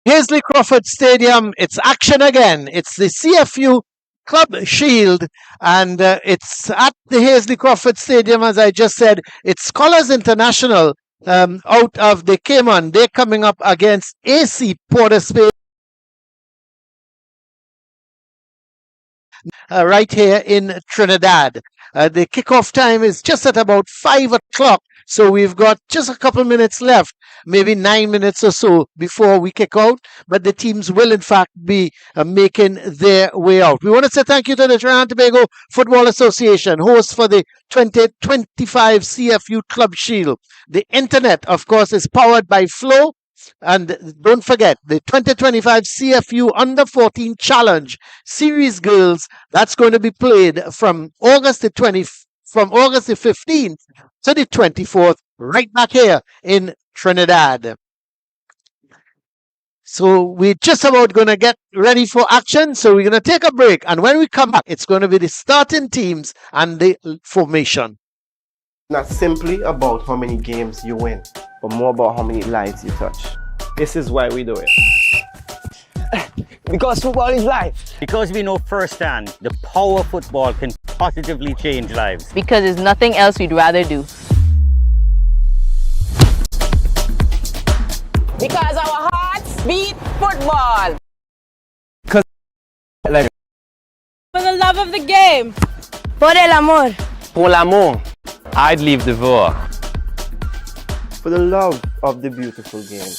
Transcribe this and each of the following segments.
Hazley Crawford Stadium, it's action again. It's the CFU Club Shield, and it's at the Hazley Crawford Stadium, as I just said. It's Scholars International out of the Cayman. They're coming up against AC Port of Spain right here in Trinidad. The kickoff time is just at about 5 o'clock. So we've got just a couple minutes left, maybe 9 minutes or so before we kick out. But the teams will, in fact, be making their way out. We want to say thank you to the Trinidad and Tobago Football Association, host for the 2025 CFU Club Shield. The internet, of course, is powered by Flow. And don't forget, the 2025 CFU Under 14 Challenge Series Girls, that's going to be played from August the 15th to the 24th, right back here in Trinidad. So we're just about going to get ready for action. So we're going to take a break. And when we come back, it's going to be the starting teams and the formation. Not simply about how many games you win, but more about how many lives you touch. This is why we do it. Because football is life. Because we know firsthand the power of football can positively change lives. Because there's nothing else we'd rather do. Because our hearts beat football. For the love of the game. Por el amor. Pour l'amour. I'd leave the war. For the love of the beautiful game.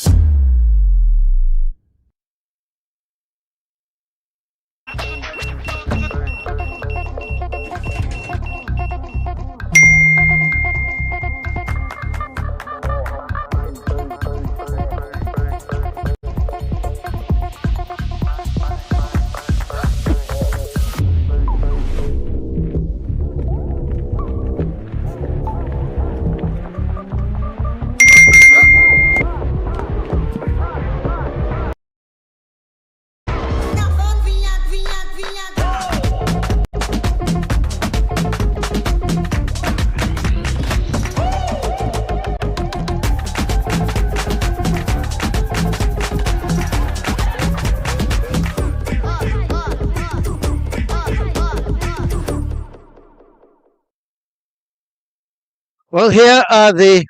Well, here are the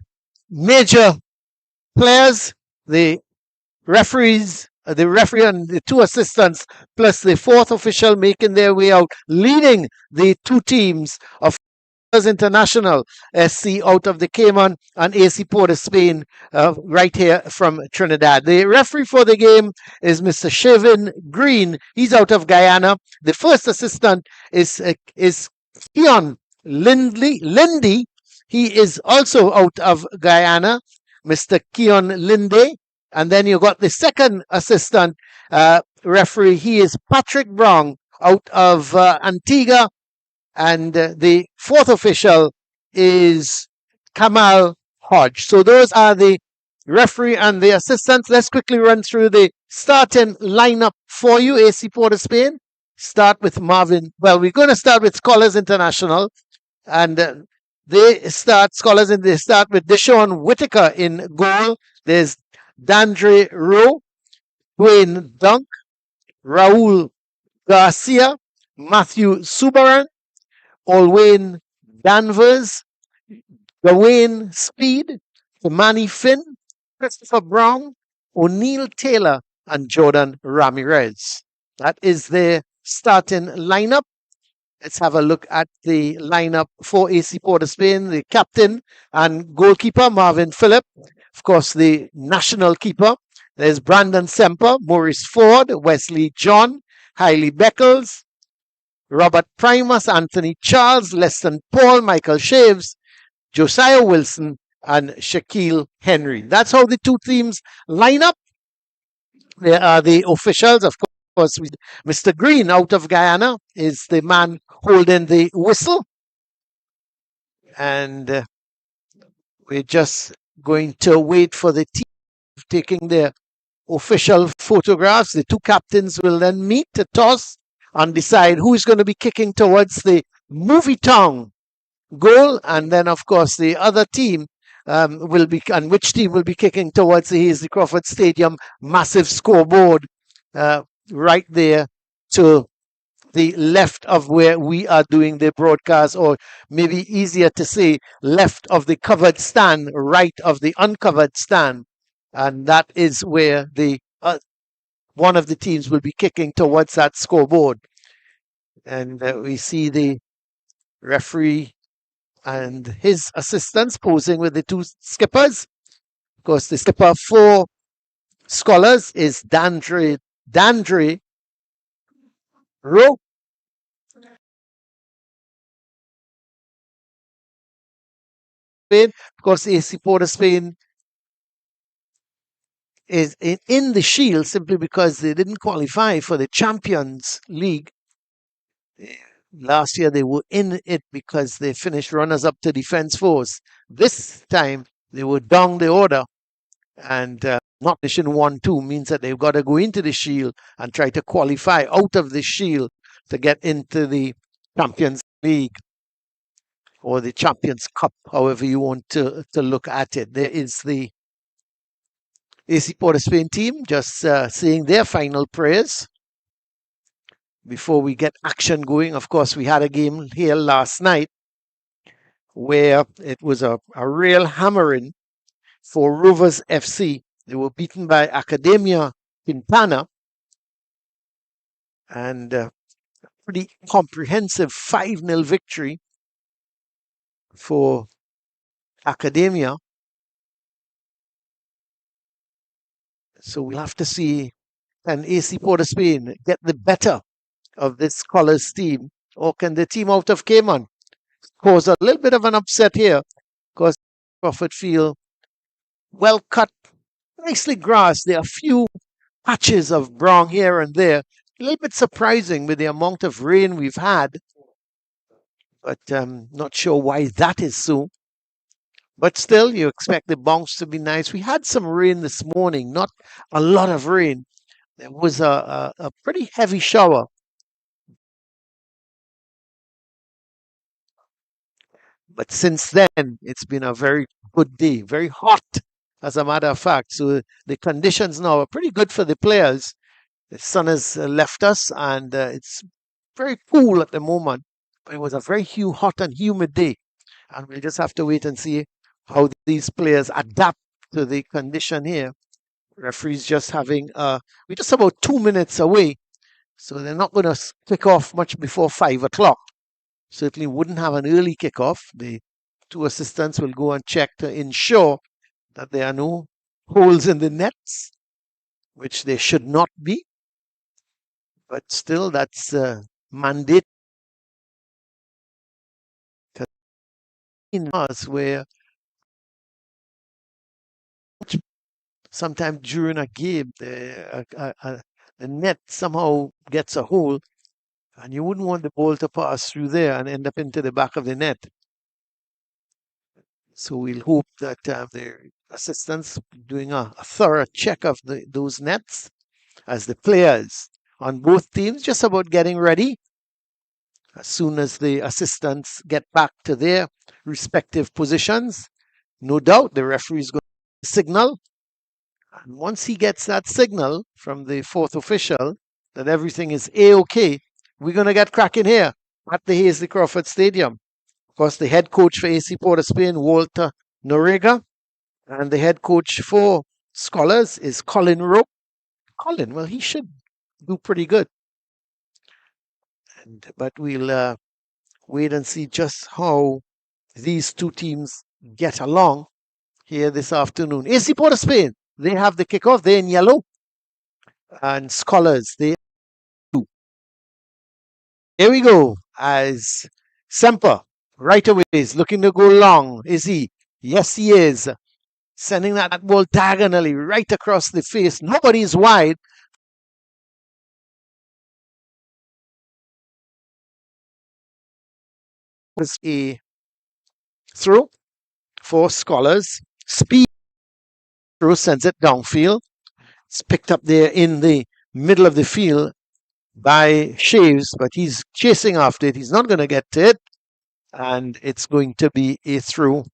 major players, the referees, the referee and the two assistants, plus the fourth official making their way out, leading the two teams of International SC out of the Cayman and AC Port of Spain right here from Trinidad. The referee for the game is Mr. Shavin Green. He's out of Guyana. The first assistant is Keon Lindy. He is also out of Guyana, Mr. Keon Linde. And then you got the second assistant referee. He is Patrick Brown out of Antigua. And the fourth official is Kamal Hodge. So those are the referee and the assistants. Let's quickly run through the starting lineup for you, AC Port of Spain. Start with Marvin. Well, we're going to start with Scholars International. And they start with Deshaun Whitaker in goal. There's Dandre Rowe, Dwayne Dunk, Raul Garcia, Matthew Subaran, Olwayne Danvers, Gawain Speed, Manny Finn, Christopher Brown, O'Neill Taylor, and Jordan Ramirez. That is their starting lineup. Let's have a look at the lineup for AC Port of Spain. The captain and goalkeeper, Marvin Phillip. Of course, the national keeper. There's Brandon Semper, Maurice Ford, Wesley John, Hailey Beckles, Robert Primus, Anthony Charles, Leston Paul, Michael Shaves, Josiah Wilson, and Shaquille Henry. That's how the two teams line up. There are the officials, of course. Mr. Green out of Guyana is the man holding the whistle. And we're just going to wait for the team taking their official photographs. The two captains will then meet to toss and decide who is going to be kicking towards the Movie Town goal. And then, of course, the other team will be, and which team will be kicking towards the Hazley Crawford Stadium massive scoreboard right there to the left of where we are doing the broadcast, or maybe easier to say left of the covered stand, right of the uncovered stand. And that is where the one of the teams will be kicking towards that scoreboard. And we see the referee and his assistants posing with the two skippers. Of course, the skipper for Scholars is Dandre Rowe. Spain. Of course, AC Port of Spain is in the Shield simply because they didn't qualify for the Champions League. Last year they were in it because they finished runners-up to Defence Force. This time they were down the order, and not finishing 1-2 means that they've got to go into the Shield and try to qualify out of the Shield to get into the Champions League or the Champions Cup, however you want to look at it. There is the AC Port of Spain team just saying their final prayers before we get action going. Of course, we had a game here last night where it was a real hammering for Rovers FC. They were beaten by Academia Quintana, and a pretty comprehensive 5-0 victory for Academia. So we'll have to see, can AC Port of Spain get the better of this Scholars team, or can the team out of Cayman cause a little bit of an upset here? Because Crawford Field, well cut, nicely grassed. There are a few patches of brown here and there. A little bit surprising with the amount of rain we've had, but not sure why that is so. But still, you expect the bounce to be nice. We had some rain this morning, not a lot of rain. There was a pretty heavy shower. But since then, it's been a very good day, very hot, as a matter of fact. So the conditions now are pretty good for the players. The sun has left us, and it's very cool at the moment. But it was a very hot and humid day. And we'll just have to wait and see how these players adapt to the condition here. Referees just having, we're just about 2 minutes away. So they're not going to kick off much before 5 o'clock. Certainly wouldn't have an early kickoff. The two assistants will go and check to ensure that there are no holes in the nets, which there should not be. But still, that's mandate in us where sometimes during a game, the net somehow gets a hole, and you wouldn't want the ball to pass through there and end up into the back of the net. So we'll hope that the assistants doing a thorough check of those nets, as the players on both teams just about getting ready. As soon as the assistants get back to their respective positions, no doubt the referee is going to signal. And once he gets that signal from the fourth official that everything is A-OK, we're going to get cracking here at the Hazley Crawford Stadium. Of course, the head coach for AC Port of Spain, Walter Noriega, and the head coach for Scholars is Colin Rowe. Colin, well, he should do pretty good. But we'll wait and see just how these two teams get along here this afternoon. AC Port of Spain, they have the kickoff. They're in yellow. And Scholars, they do. Here we go. As Semper right away is looking to go long. Is he? Yes, he is. Sending that ball diagonally right across the face. Nobody's wide. Was a throw for Scholars. Speed throw sends it downfield. It's picked up there in the middle of the field by Shaves, but he's chasing after it. He's not going to get to it, and it's going to be a throw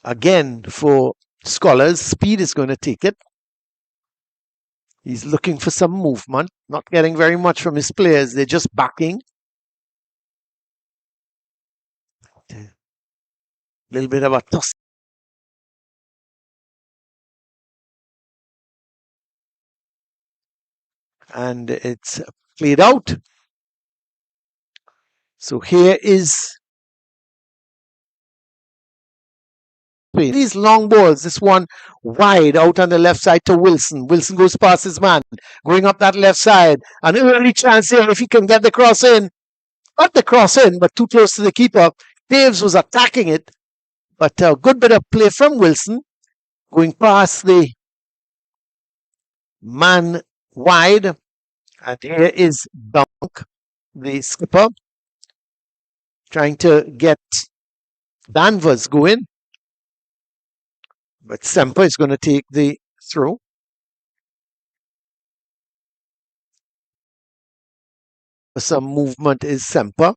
Again, for Scholars, Speed is going to take it. He's looking for some movement, not getting very much from his players. They're just backing. A little bit of a toss. And it's played out. So here is these long balls. This one wide out on the left side to Wilson. Wilson goes past his man, going up that left side. An early chance here if he can get the cross in. Got the cross in, but too close to the keeper. Daves was attacking it, but a good bit of play from Wilson, going past the man wide. And here is Dunk, the skipper, trying to get Danvers going. But Semper is going to take the throw. Some movement is Semper.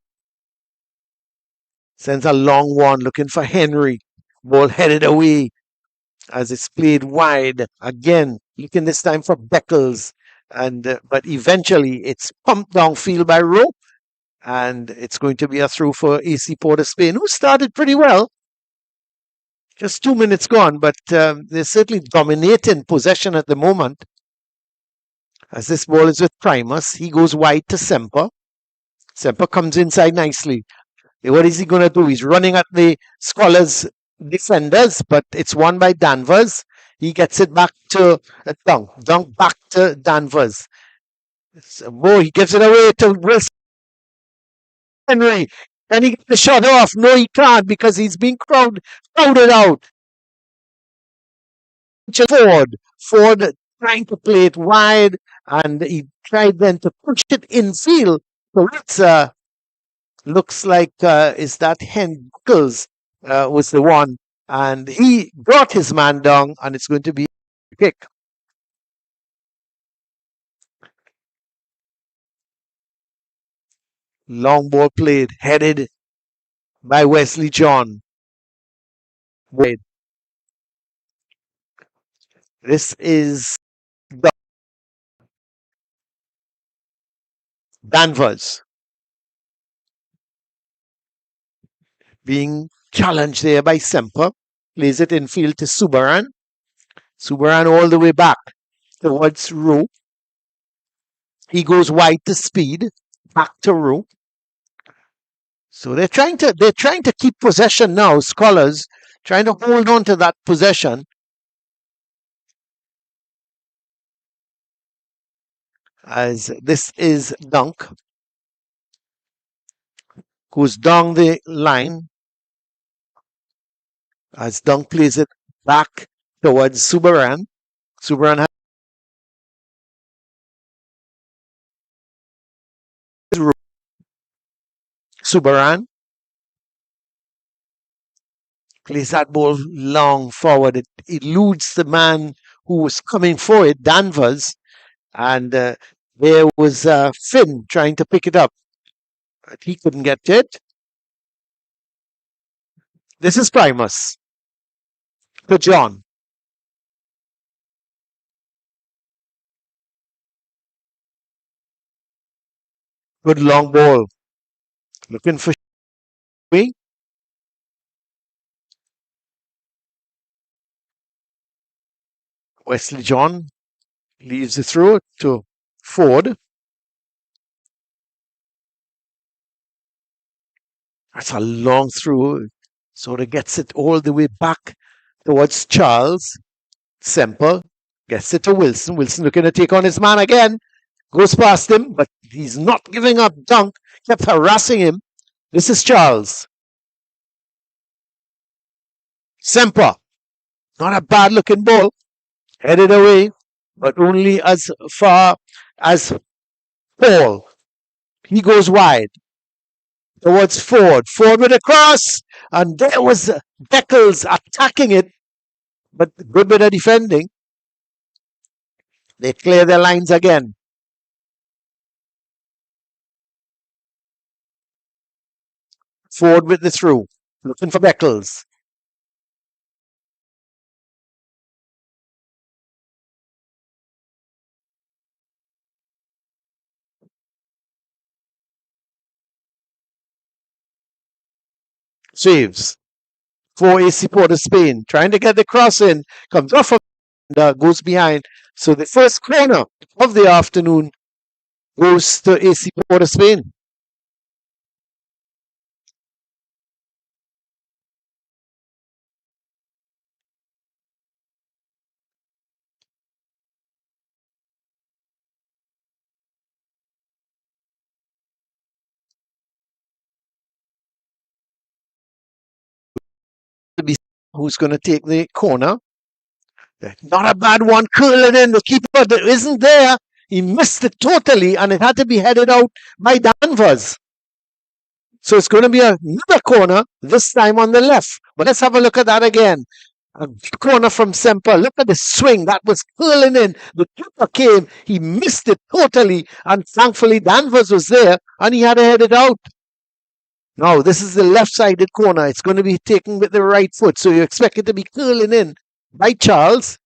Sends a long one looking for Henry. Ball headed away as it's played wide. Again, looking this time for Beckles. And but eventually it's pumped downfield by Rowe. And it's going to be a throw for AC Port of Spain, who started pretty well. Just 2 minutes gone, but they're certainly dominating possession at the moment. As this ball is with Primus, he goes wide to Semper. Semper comes inside nicely. What is he going to do? He's running at the Scholars defenders, but it's won by Danvers. He gets it back to Dunk. Dunk back to Danvers. So, he gives it away to Wilson. Henry. Can he get the shot off? No, he can't because he's being crowded out. Ford trying to play it wide, and he tried then to push it infield. So it's looks like is that Henckels was the one, and he brought his man down, and it's going to be a kick. Long ball played, headed by Wesley John. Wade. This is Danvers being challenged there by Semper. Plays it infield to Subaran. Subaran all the way back towards Rowe. He goes wide to Speed, back to Rowe. So they're trying to keep possession now. Scholars trying to hold on to that possession. As this is Dunk, goes down the line. As Dunk plays it back towards Subaran. Subaran has Subaran plays that ball long forward. It eludes the man who was coming for it, Danvers, and there was Finn trying to pick it up, but he couldn't get it. This is Primus to John. Good long ball. Looking for me. Wesley John leaves the throw to Ford. That's a long throw. Sort of gets it all the way back towards Charles. Semper gets it to Wilson. Wilson looking to take on his man again. Goes past him, but he's not giving up. Dunk kept harassing him. This is Charles. Semper. Not a bad looking ball. Headed away, but only as far as Paul. He goes wide towards Ford. Ford with a cross, and there was Beckles attacking it, but good bit of defending. They clear their lines again. Ford with the through, looking for Beckles. Saves for AC Port of Spain. Trying to get the cross in. Comes off of goes behind. So the first corner of the afternoon goes to AC Port of Spain. Who's going to take the corner? Not a bad one, curling in. The keeper that isn't there. He missed it totally, and it had to be headed out by Danvers. So it's going to be another corner, this time on the left. But let's have a look at that again. A corner from Semper. Look at the swing. That was curling in. The keeper came. He missed it totally. And thankfully, Danvers was there, and he had to head it out. Now, this is the left-sided corner. It's going to be taken with the right foot. So you expect it to be curling in by Charles.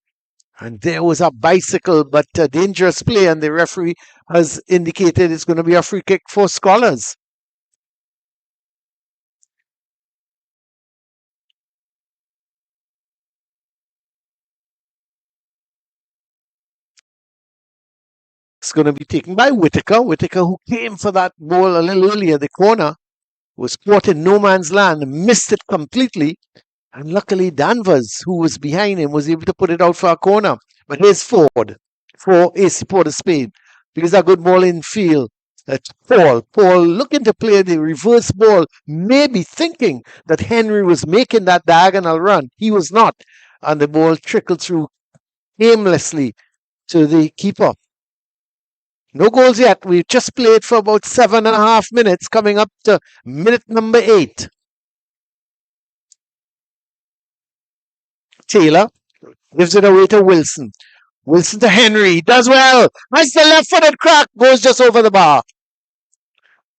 And there was a bicycle, but a dangerous play. And the referee has indicated it's going to be a free kick for Scholars. It's going to be taken by Whitaker. Whitaker, who came for that ball a little earlier, the corner, was caught in no man's land, missed it completely. And luckily, Danvers, who was behind him, was able to put it out for a corner. But here's Ford for AC Port of Spain. Because a good ball in field. Paul looking to play the reverse ball, maybe thinking that Henry was making that diagonal run. He was not. And the ball trickled through aimlessly to the keeper. No goals yet. We've just played for about 7.5 minutes, coming up to minute number 8. Taylor gives it away to Wilson. Wilson to Henry. He does well. Nice the left-footed crack. Goes just over the bar.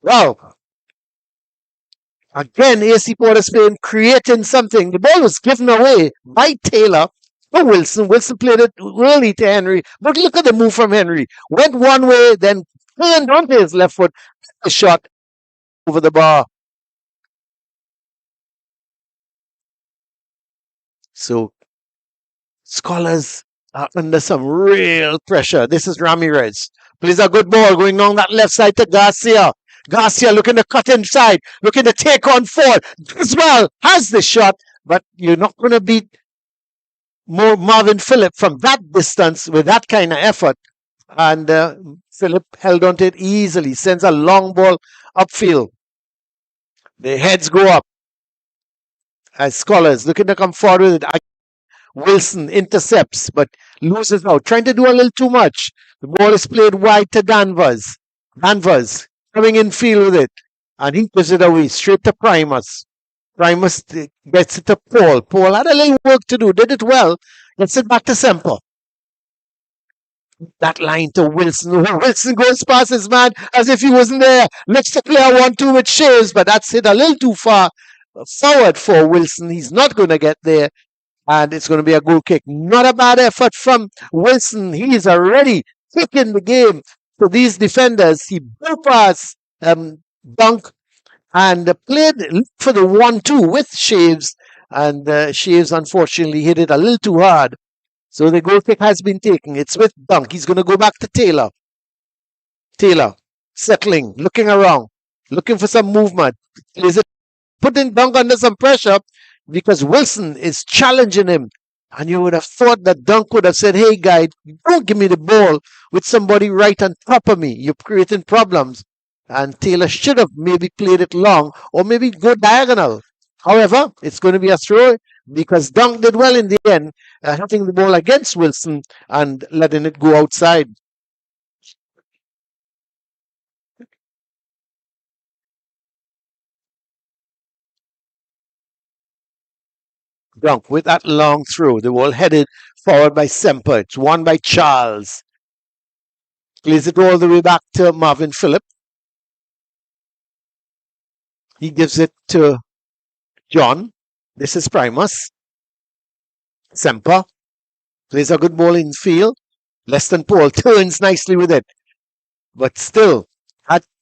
Well, again, AC Port of Spain creating something. The ball was given away by Taylor. Oh, Wilson. Wilson played it early to Henry. But look at the move from Henry. Went one way, then turned onto his left foot. A shot over the bar. So, Scholars are under some real pressure. This is Ramirez. Plays a good ball going down that left side to Garcia. Garcia looking to cut inside. Looking to take on Ford. As well, has the shot. But you're not going to beat Marvin Phillip from that distance with that kind of effort. And Phillip held onto it easily. Sends a long ball upfield. The heads go up. As Scholars looking to come forward with it. Wilson intercepts but loses out. Trying to do a little too much. The ball is played wide to Danvers. Danvers coming in field with it. And he gives it away straight to Primus. Primus gets it to Paul. Paul had a little work to do. Did it well. Gets it back to Semper. That line to Wilson. Wilson goes past his man as if he wasn't there. Looks to play a 1-2 with Shaves, but that's hit a little too far forward for Wilson. He's not going to get there. And it's going to be a goal kick. Not a bad effort from Wilson. He is already taking the game to these defenders. He blew past Dunk and played for the 1-2 with Shaves. And Shaves, unfortunately, hit it a little too hard. So the goal kick has been taken. It's with Dunk. He's going to go back to Taylor. Taylor, settling, looking around, looking for some movement. Is it putting Dunk under some pressure? Because Wilson is challenging him. And you would have thought that Dunk would have said, hey, guy, don't give me the ball with somebody right on top of me. You're creating problems. And Taylor should have maybe played it long or maybe go diagonal. However, it's going to be a throw because Dunk did well in the end, hitting the ball against Wilson and letting it go outside. Dunk with that long throw. The ball headed forward by Semper. It's won by Charles. Plays it all the way back to Marvin Phillip. He gives it to John. This is Primus. Semper plays a good ball in field. Leston Paul turns nicely with it. But still,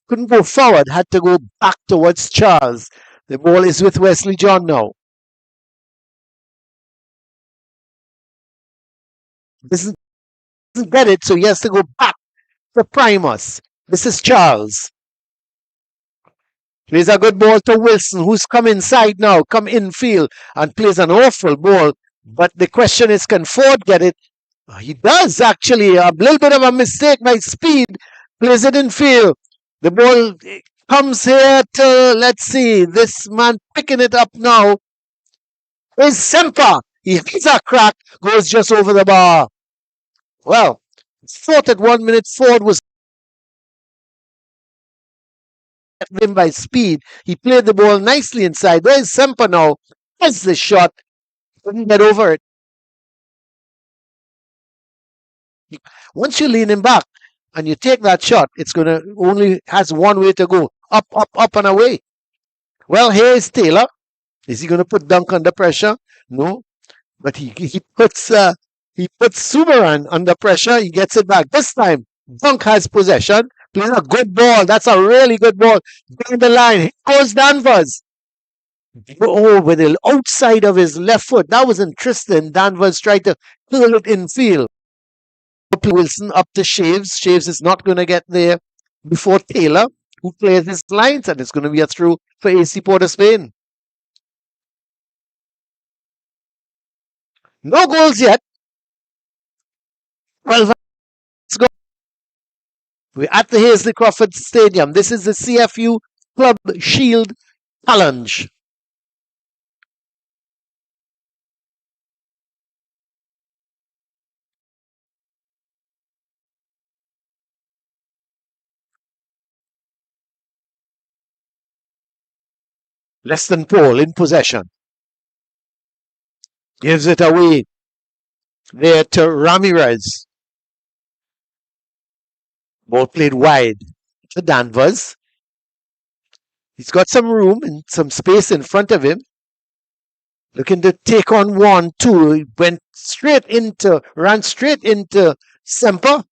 couldn't go forward. Had to go back towards Charles. The ball is with Wesley John now. This doesn't get it, so he has to go back to Primus. This is Charles. Plays a good ball to Wilson, who's come inside now, come infield, and plays an awful ball. But the question is, can Ford get it? He does, actually. A little bit of a mistake by Speed. Plays it in field. The ball comes here to, let's see, this man picking it up now is Semper. He hits a crack, goes just over the bar. Well, thought at 1 minute Ford was him by Speed. He played the ball nicely inside. There's Semper now. Has the shot. Couldn't get over it. Once you lean him back and you take that shot, it's gonna only has one way to go. Up, up, up and away. Well, here is Taylor. Is he gonna put Dunk under pressure? No. But he puts Subaran under pressure. He gets it back. This time, Dunk has possession. Plays a good ball. That's a really good ball. Down the line. Here goes Danvers. Oh, with the outside of his left foot. That was interesting. Danvers tried to curl it in field. Wilson up to Shaves. Shaves is not going to get there before Taylor, who plays his lines, and it's going to be a through for AC Port of Spain. No goals yet. 12 minutes go. We're at the Hazley Crawford Stadium. This is the CFU Club Shield Challenge. Leston Paul in possession. Gives it away there to Ramirez. Ball played wide to Danvers. He's got some room and some space in front of him. Looking to take on 1-2. He ran straight into Semper.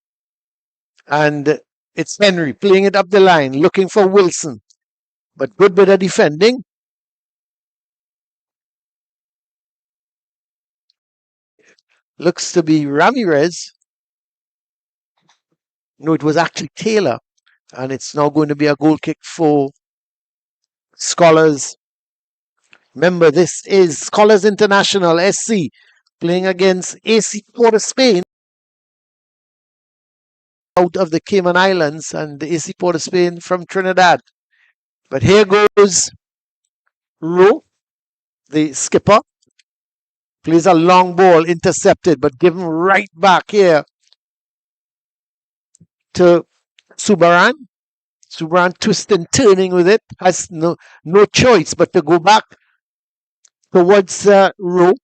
And it's Henry playing it up the line, looking for Wilson. But good bit of defending. Looks to be Ramirez. No, it was actually Taylor. And it's now going to be a goal kick for Scholars. Remember, this is Scholars International SC playing against AC Port of Spain out of the Cayman Islands and the AC Port of Spain from Trinidad. But here goes Rowe, the skipper. Plays a long ball, intercepted, but given right back here to Subaran. Subaran twisting, turning with it. Has no choice but to go back towards Rowe.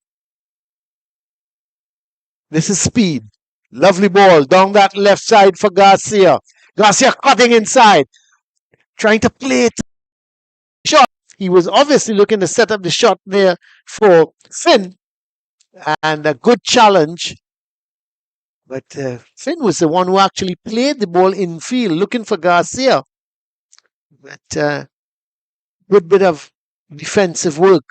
This is Speed. Lovely ball down that left side for Garcia. Garcia cutting inside. Trying to play it. Shot. He was obviously looking to set up the shot there for Finn. And a good challenge. But Finn was the one who actually played the ball in field, looking for Garcia. But good bit of defensive work.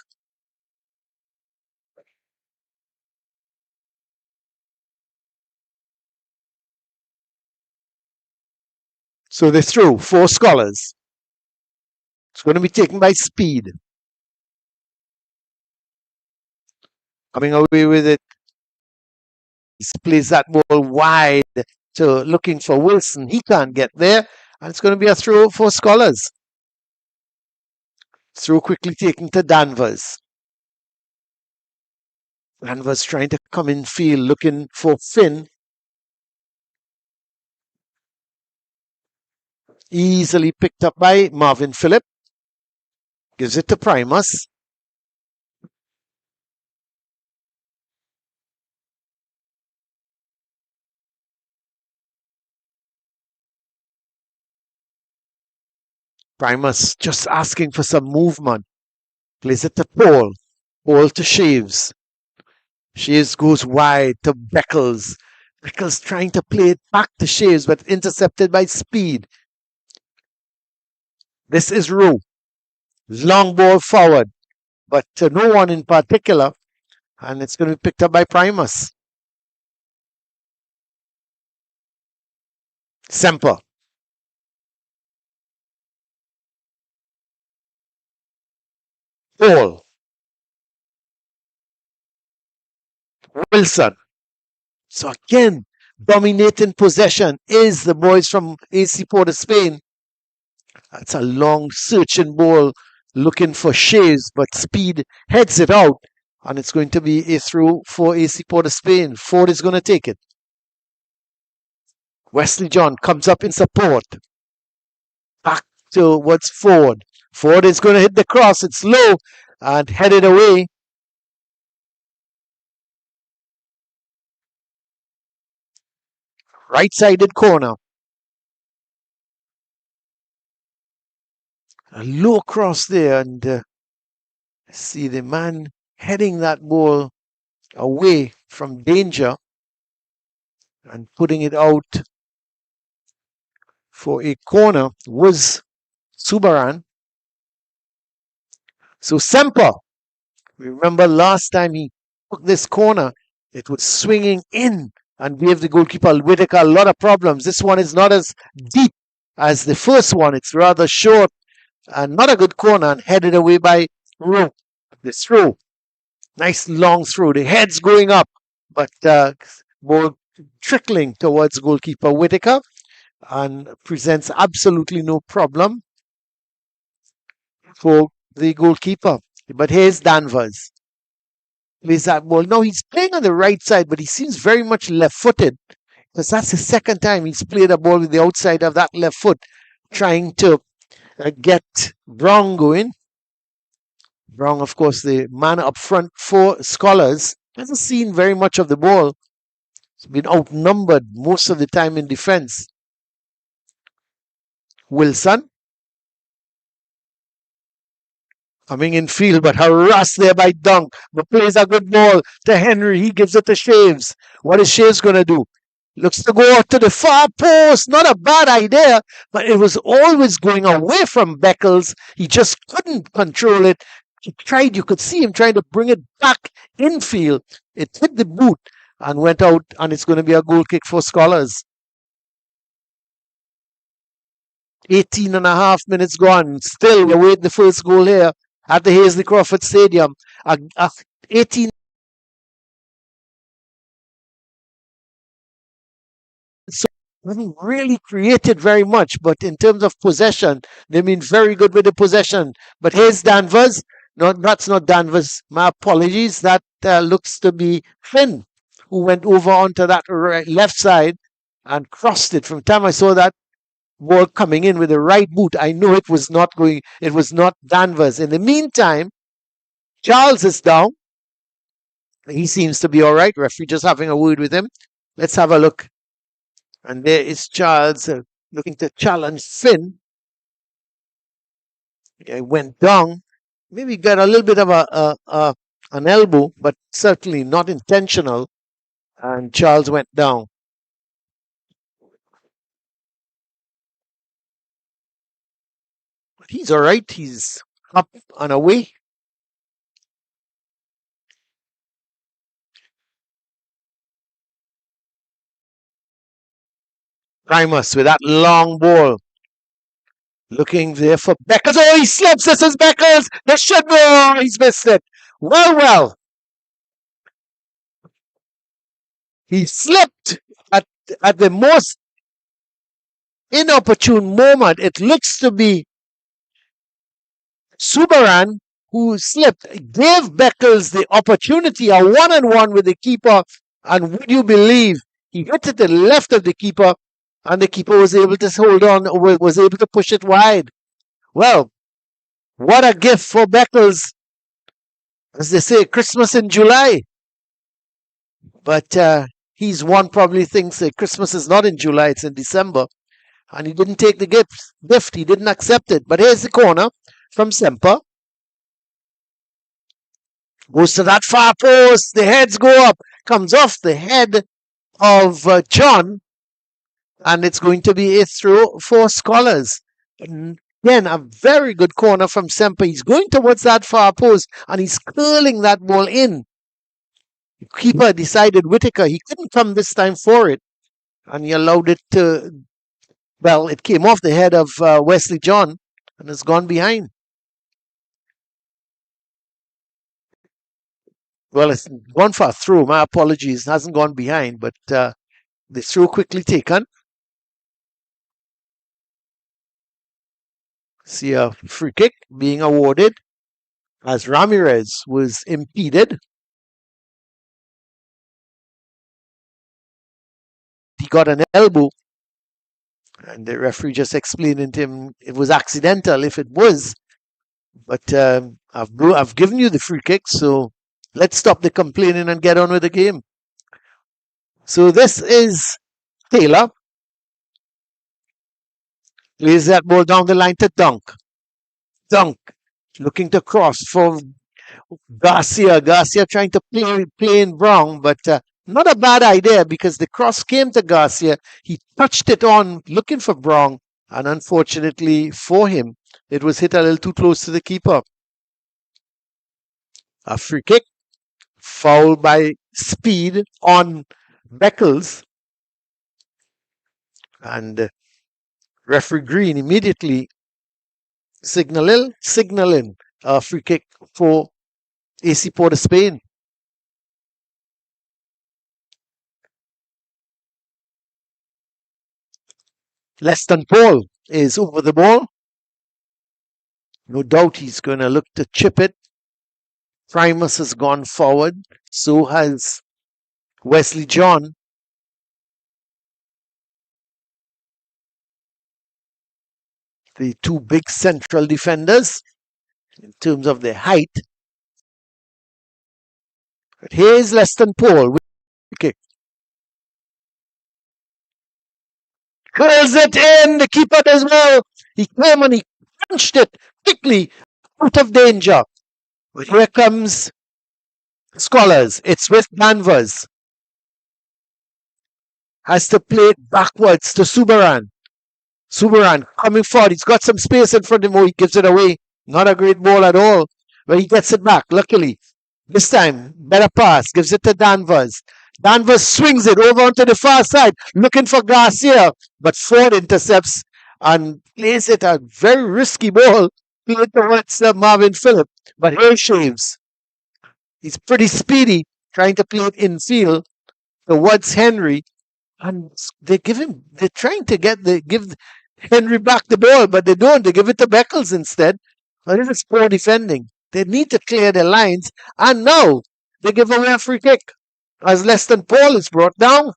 So they throw 4 Scholars. It's going to be taken by Speed. Coming away with it. He plays that ball wide to looking for Wilson. He can't get there. And it's going to be a throw for Scholars. Throw quickly taken to Danvers. Danvers trying to come in field, looking for Finn. Easily picked up by Marvin Phillip. Gives it to Primus. Primus just asking for some movement. Plays it to Paul. Paul to Shaves. Shaves goes wide to Beckles. Beckles trying to play it back to Shaves, but intercepted by Speed. This is Rowe. Long ball forward, but no one in particular. And it's going to be picked up by Primus. Semper. Paul. Wilson. So again, dominating possession is the boys from AC Port of Spain. That's a long searching ball looking for Shaves, but Speed heads it out. And it's going to be a throw for AC Port of Spain. Ford is going to take it. Wesley John comes up in support. Back towards Ford. Ford is going to hit the cross. It's low and headed away. Right-sided corner. A low cross there, and see the man heading that ball away from danger and putting it out for a corner was Subaran. So Semper, remember last time he took this corner, it was swinging in and gave the goalkeeper Whitaker a lot of problems. This one is not as deep as the first one. It's rather short and not a good corner and headed away by Rowe. This throw. Nice long throw. The head's going up, but ball trickling towards goalkeeper Whitaker and presents absolutely no problem for the goalkeeper. But here's Danvers. Plays that ball. Now he's playing on the right side, but he seems very much left-footed because that's the second time he's played a ball with the outside of that left foot, trying to get Brown going. Brown, of course, the man up front for Scholars, hasn't seen very much of the ball. He's been outnumbered most of the time in defense. Wilson coming in field, but harassed there by Dunk. But plays a good ball to Henry. He gives it to Shaves. What is Shaves going to do? Looks to go out to the far post. Not a bad idea, but it was always going away from Beckles. He just couldn't control it. He tried, you could see him trying to bring it back infield. It hit the boot and went out, and it's going to be a goal kick for Scholars. 18 and a half minutes gone. Still, we await the first goal here at the Hazley Crawford Stadium. 18 so haven't really created very much, but in terms of possession, they've been very good with the possession. But here's Danvers. No, that's not Danvers. My apologies. That looks to be Finn, who went over onto that left side and crossed it. From the time I saw that ball coming in with the right boot, I know it was not going. It was not Danvers. In the meantime, Charles is down. He seems to be all right. Referee just having a word with him. Let's have a look. And there is Charles looking to challenge Finn. He went down. Maybe got a little bit of an elbow, but certainly not intentional. And Charles went down. But he's all right. He's up and away. Primus with that long ball. Looking there for Beckles. Oh, he slips. This is Beckles. There should be. Oh, he's missed it. Well. He slipped at the most inopportune moment. It looks to be Subaran who slipped. Gave Beckles the opportunity, a one-on-one with the keeper. And would you believe, he hit it to the left of the keeper. And the keeper was able to hold on, was able to push it wide. Well, what a gift for Beckles. As they say, Christmas in July. But he's one probably thinks that Christmas is not in July, it's in December. And he didn't take the gift. He didn't accept it. But here's the corner from Semper. Goes to that far post. The heads go up. Comes off the head of John. And it's going to be a throw for Scholars. Again, a very good corner from Semper. He's going towards that far post and he's curling that ball in. The keeper decided Whitaker. He couldn't come this time for it. And he allowed it to, well, it came off the head of Wesley John and has gone behind. Well, it's gone for a throw. My apologies. It hasn't gone behind, but the throw quickly taken. See a free kick being awarded as Ramirez was impeded. He got an elbow, and the referee just explained to him it was accidental if it was. But I've given you the free kick, so let's stop the complaining and get on with the game. So this is Taylor. Plays that ball down the line to Dunk. Dunk looking to cross for Garcia. Garcia trying to play in wrong, but not a bad idea because the cross came to Garcia. He touched it on looking for Brong, and unfortunately for him, it was hit a little too close to the keeper. A free kick, foul by Speed on Beckles, and referee Green immediately signaling a free kick for AC Port of Spain. Leston Paul is over the ball. No doubt he's going to look to chip it. Primus has gone forward. So has Wesley John. The two big central defenders in terms of their height. But here's Leston Paul. Okay. Curls it in. The keeper does well. He came and he punched it quickly out of danger. But here comes Scholars. It's with Danvers. Has to play it backwards to Subaran. Subaran coming forward. He's got some space in front of him. Oh, he gives it away. Not a great ball at all. But he gets it back, luckily. This time, better pass. Gives it to Danvers. Danvers swings it over onto the far side, looking for Garcia. But Ford intercepts and plays it a very risky ball. Played towards Marvin Phillip. But here shaves. He's pretty speedy, trying to play it in field towards Henry. And they're trying to give Henry back the ball, but they don't. They give it to Beckles instead. But it is poor defending. They need to clear their lines. And now they give away a free kick as Leston Paul is brought down.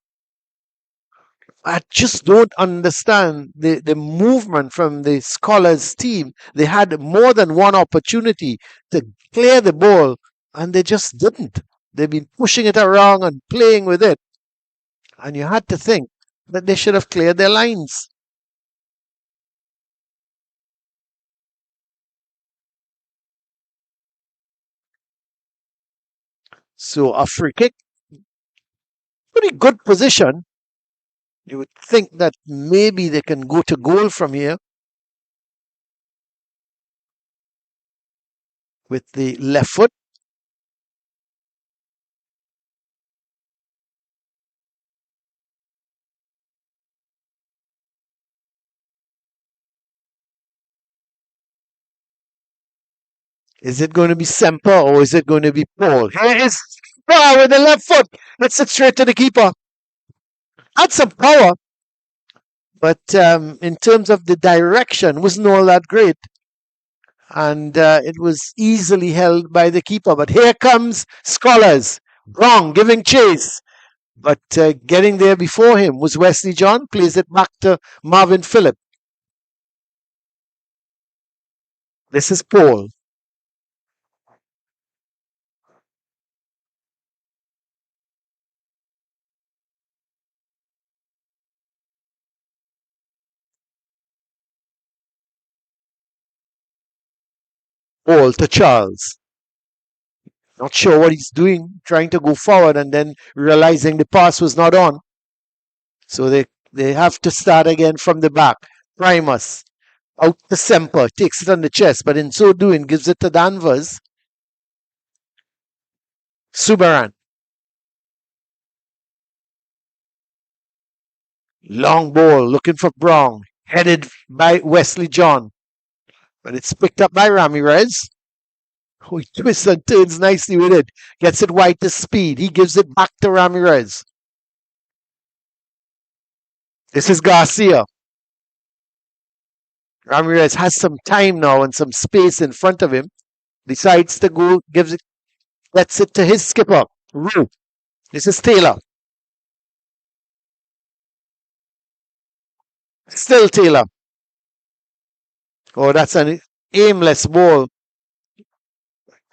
I just don't understand the movement from the Scholars team. They had more than one opportunity to clear the ball, and they just didn't. They've been pushing it around and playing with it. And you had to think that they should have cleared their lines. So a free kick. Pretty good position. You would think that maybe they can go to goal from here with the left foot. Is it going to be Semper or is it going to be Paul? Here is Paul with the left foot. Let's it straight to the keeper. Had some power, but in terms of the direction, wasn't all that great. And it was easily held by the keeper. But here comes Scholars. Wrong, giving chase. But getting there before him was Wesley John. Plays it back to Marvin Phillip. This is Paul. Paul to Charles. Not sure what he's doing, trying to go forward and then realizing the pass was not on. So they have to start again from the back. Primus out to Semper, takes it on the chest, but in so doing gives it to Danvers. Subaran. Long ball looking for Brown, headed by Wesley John, but it's picked up by Ramirez. Oh, he twists and turns nicely with it. Gets it wide to Speed. He gives it back to Ramirez. This is Garcia. Ramirez has some time now and some space in front of him. Decides to go, gets it to his skipper, Rue. This is Taylor. Still Taylor. Oh, that's an aimless ball.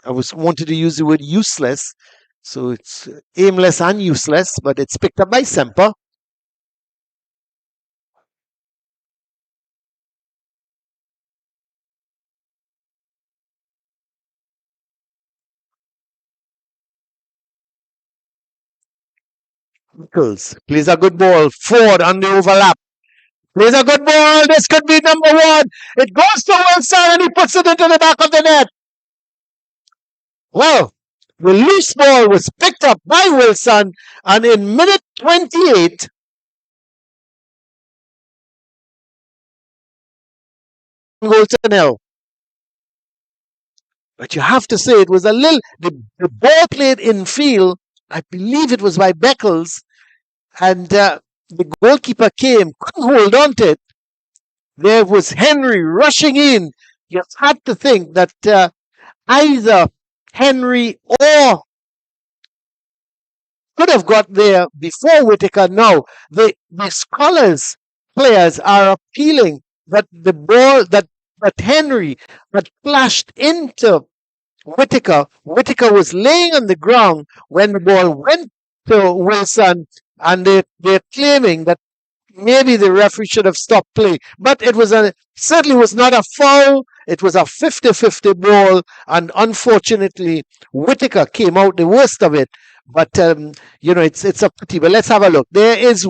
I wanted to use the word useless. So it's aimless and useless, but it's picked up by Semper. Nichols plays a good ball. Ford on the overlap. Plays a good ball. This could be number one. It goes to Wilson and he puts it into the back of the net. Well, the loose ball was picked up by Wilson, and in minute 28, goal to nil. But you have to say it was a little. The ball played in field. I believe it was by Beckles, and the goalkeeper came, couldn't hold on to it. There was Henry rushing in. You had to think that either Henry or could have got there before Whitaker. Now, the Scholars players are appealing that the ball that Henry had flashed into Whitaker. Whitaker was laying on the ground when the ball went to Wilson, and they're claiming that maybe the referee should have stopped play. But it was certainly was not a foul. It was a 50-50 ball, and unfortunately, Whitaker came out the worst of it. But it's a pity. But let's have a look. There is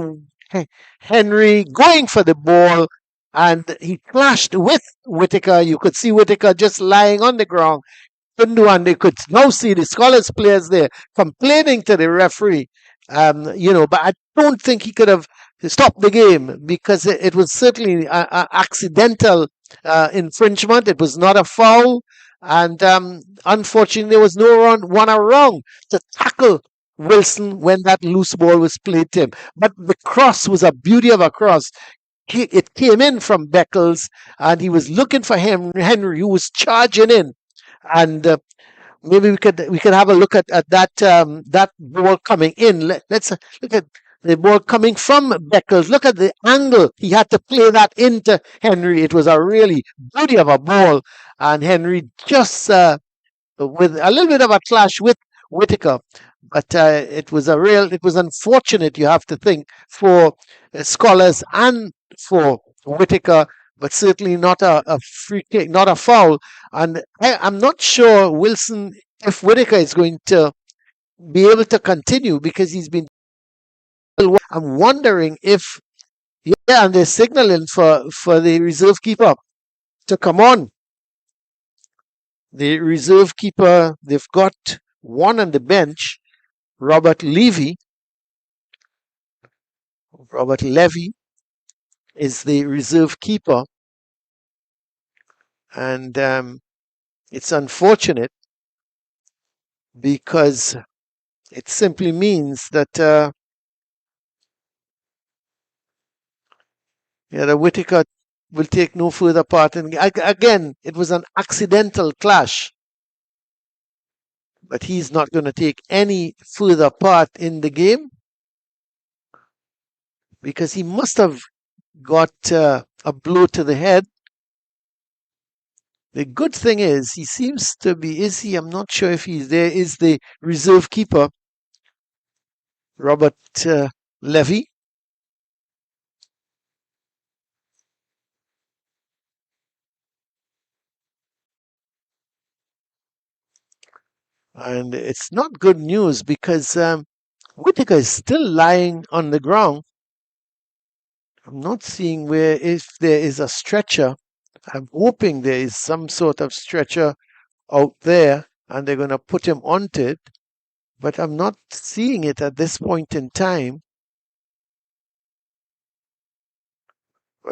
Henry going for the ball, and he clashed with Whitaker. You could see Whitaker just lying on the ground. Couldn't do, and they could now see the Scholars players there complaining to the referee. But I don't think he could have stopped the game, because it was certainly an accidental infringement. It was not a foul, and unfortunately there was no one around to tackle Wilson when that loose ball was played to him. But the cross was a beauty of a cross. It came in from Beckles, and he was looking for Henry, who was charging in, and maybe we could have a look at that ball coming in. Let's look at the ball coming from Beckles. Look at the angle. He had to play that into Henry. It was a really beauty of a ball, and Henry just with a little bit of a clash with Whitaker. But it was unfortunate, you have to think, for Scholars and for Whitaker, but certainly not a free kick, not a foul. And I'm not sure Wilson, if Whitaker is going to be able to continue, because he's been. I'm wondering if, and they're signaling for the reserve keeper to come on. The reserve keeper, they've got one on the bench, Robert Levy. Robert Levy is the reserve keeper, and it's unfortunate, because it simply means that that Whitaker will take no further part. And again, it was an accidental clash, but he's not going to take any further part in the game, because he must have got a blow to the head. The good thing is, he seems to be, I'm not sure if he's there, is the reserve keeper, Robert Levy. And it's not good news, because Whitaker is still lying on the ground. I'm not seeing if there is a stretcher. I'm hoping there is some sort of stretcher out there and they're going to put him onto it, but I'm not seeing it at this point in time.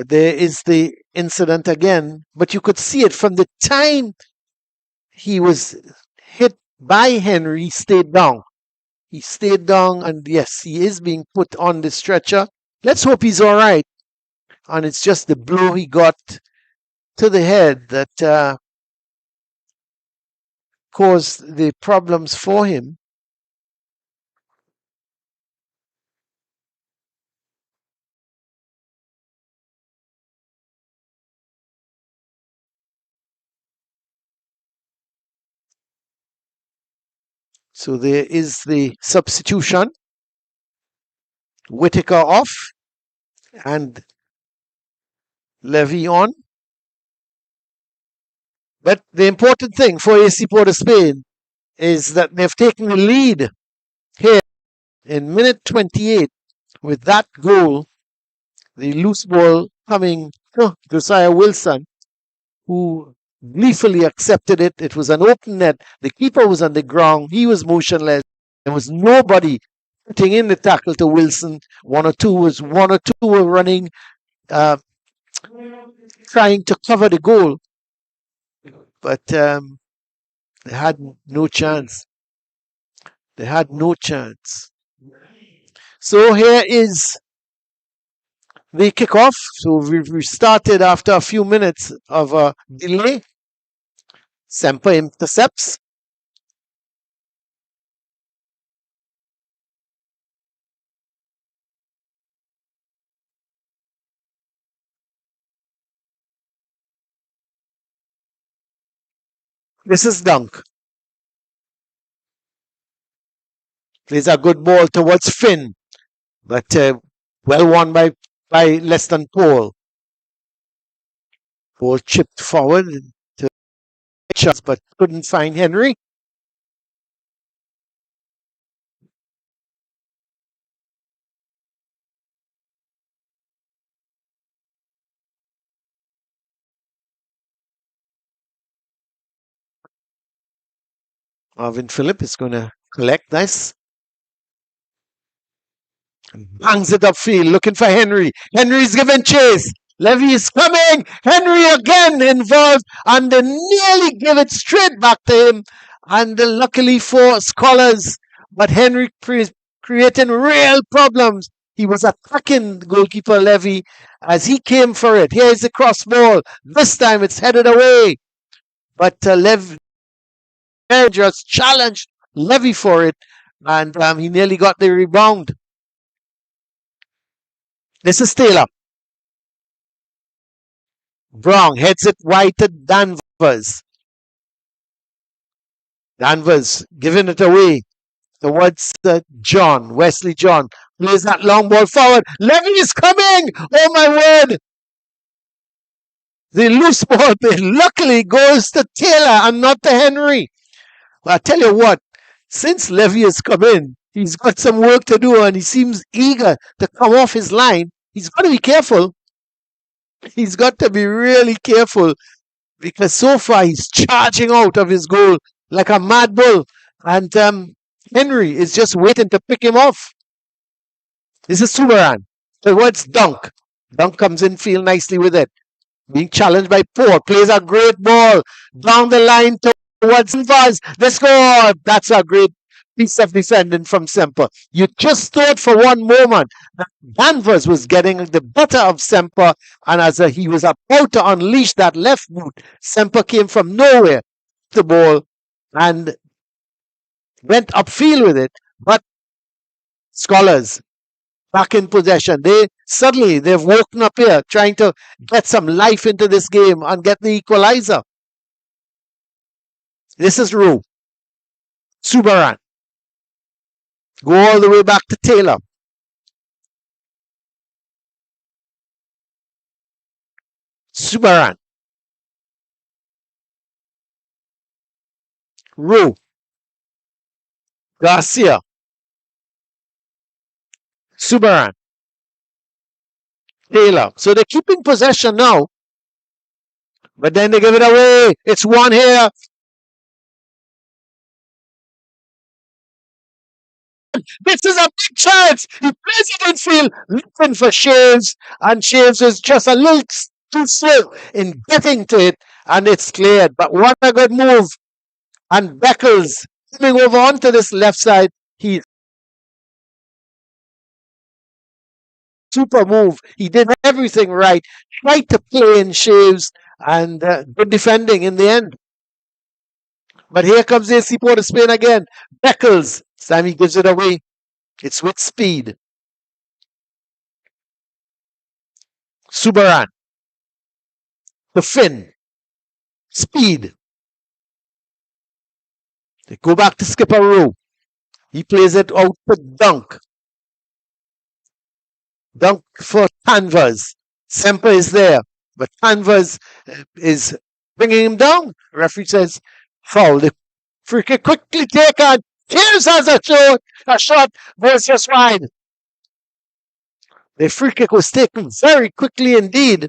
There is the incident again, but you could see it from the time he was hit by Henry, he stayed down. He stayed down, and yes, he is being put on the stretcher. Let's hope he's all right. And it's just the blow he got to the head that caused the problems for him. So there is the substitution. Whitaker off and Levy on. But the important thing for AC Port of Spain is that they've taken the lead here in minute 28 with that goal. The loose ball coming to Josiah Wilson, who gleefully accepted it. It was an open net. The keeper was on the ground. He was motionless. There was nobody putting in the tackle to Wilson. One or two were running, trying to cover the goal, but they had no chance. They had no chance. So here is the kickoff. So we restarted after a few minutes of a delay. Semper intercepts. This is Dunk. Plays a good ball towards Finn, but well won by less than Paul. Paul chipped forward to Charles, but couldn't find Henry. Marvin Phillip is going to collect this. Bangs it upfield, looking for Henry. Henry's giving chase. Levy is coming. Henry again involved, and they nearly give it straight back to him. And luckily for Scholars, but Henry creating real problems. He was attacking goalkeeper Levy as he came for it. Here's the cross ball. This time it's headed away. But Levy just challenged Levy for it, and he nearly got the rebound. This is Taylor. Brown heads it wide to Danvers. Danvers giving it away towards John. Wesley John plays that long ball forward. Levy is coming! Oh my word! The loose ball luckily goes to Taylor and not to Henry. Well, I tell you what, since Levy has come in, he's got some work to do and he seems eager to come off his line. He's got to be careful. He's got to be really careful because so far he's charging out of his goal like a mad bull. And Henry is just waiting to pick him off. This is Subaran. Towards Dunk. Dunk comes in field nicely with it. Being challenged by Port. Plays a great ball down the line towards Vaz. They score. That's a great piece of defending from Semper. You just thought for one moment that Danvers was getting the better of Semper, and as he was about to unleash that left boot, Semper came from nowhere, the ball, and went upfield with it. But Scholars back in possession. They've woken up here, trying to get some life into this game and get the equalizer. This is Rowe. Subaran. Go all the way back to Taylor. Subaran. Rowe. Garcia. Subaran. Taylor. So they're keeping possession now. But then they give it away. It's one here. This is a big chance. He plays it in field, looking for Shaves, and Shaves is just a little too slow in getting to it, and it's cleared. But what a good move. And Beckles coming over onto this left side. He super move. He did everything right. Tried to play in Shaves, and good defending in the end. But here comes AC Port of Spain again. Beckles. Sammy gives it away. It's with speed. Subaran. The Finn. Speed. They go back to Skipper Rowe. He plays it out to Dunk. Dunk for Tanvas. Semper is there, but Tanvas is bringing him down. Referee says foul. The free kick quickly taken. Here's has a shot goes just wide. The free kick was taken very quickly indeed,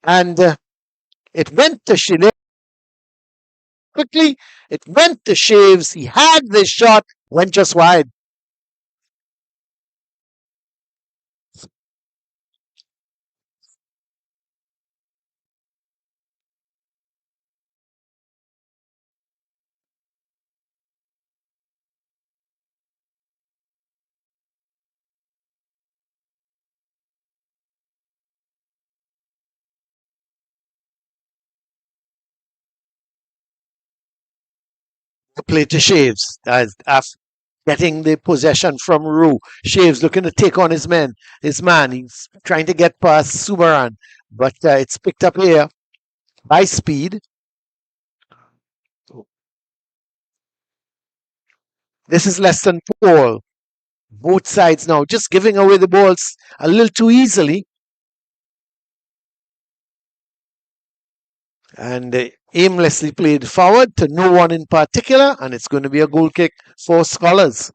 and it went to Chile. Quickly, it went to Shaves. He had this shot, went just wide. Play to Shaves as after getting the possession from Rowe. Shaves looking to take on his man. He's trying to get past Subaran, but it's picked up here by speed. This is less than Paul. Both sides now just giving away the balls a little too easily. And aimlessly played forward to no one in particular, and it's going to be a goal kick for Scholars.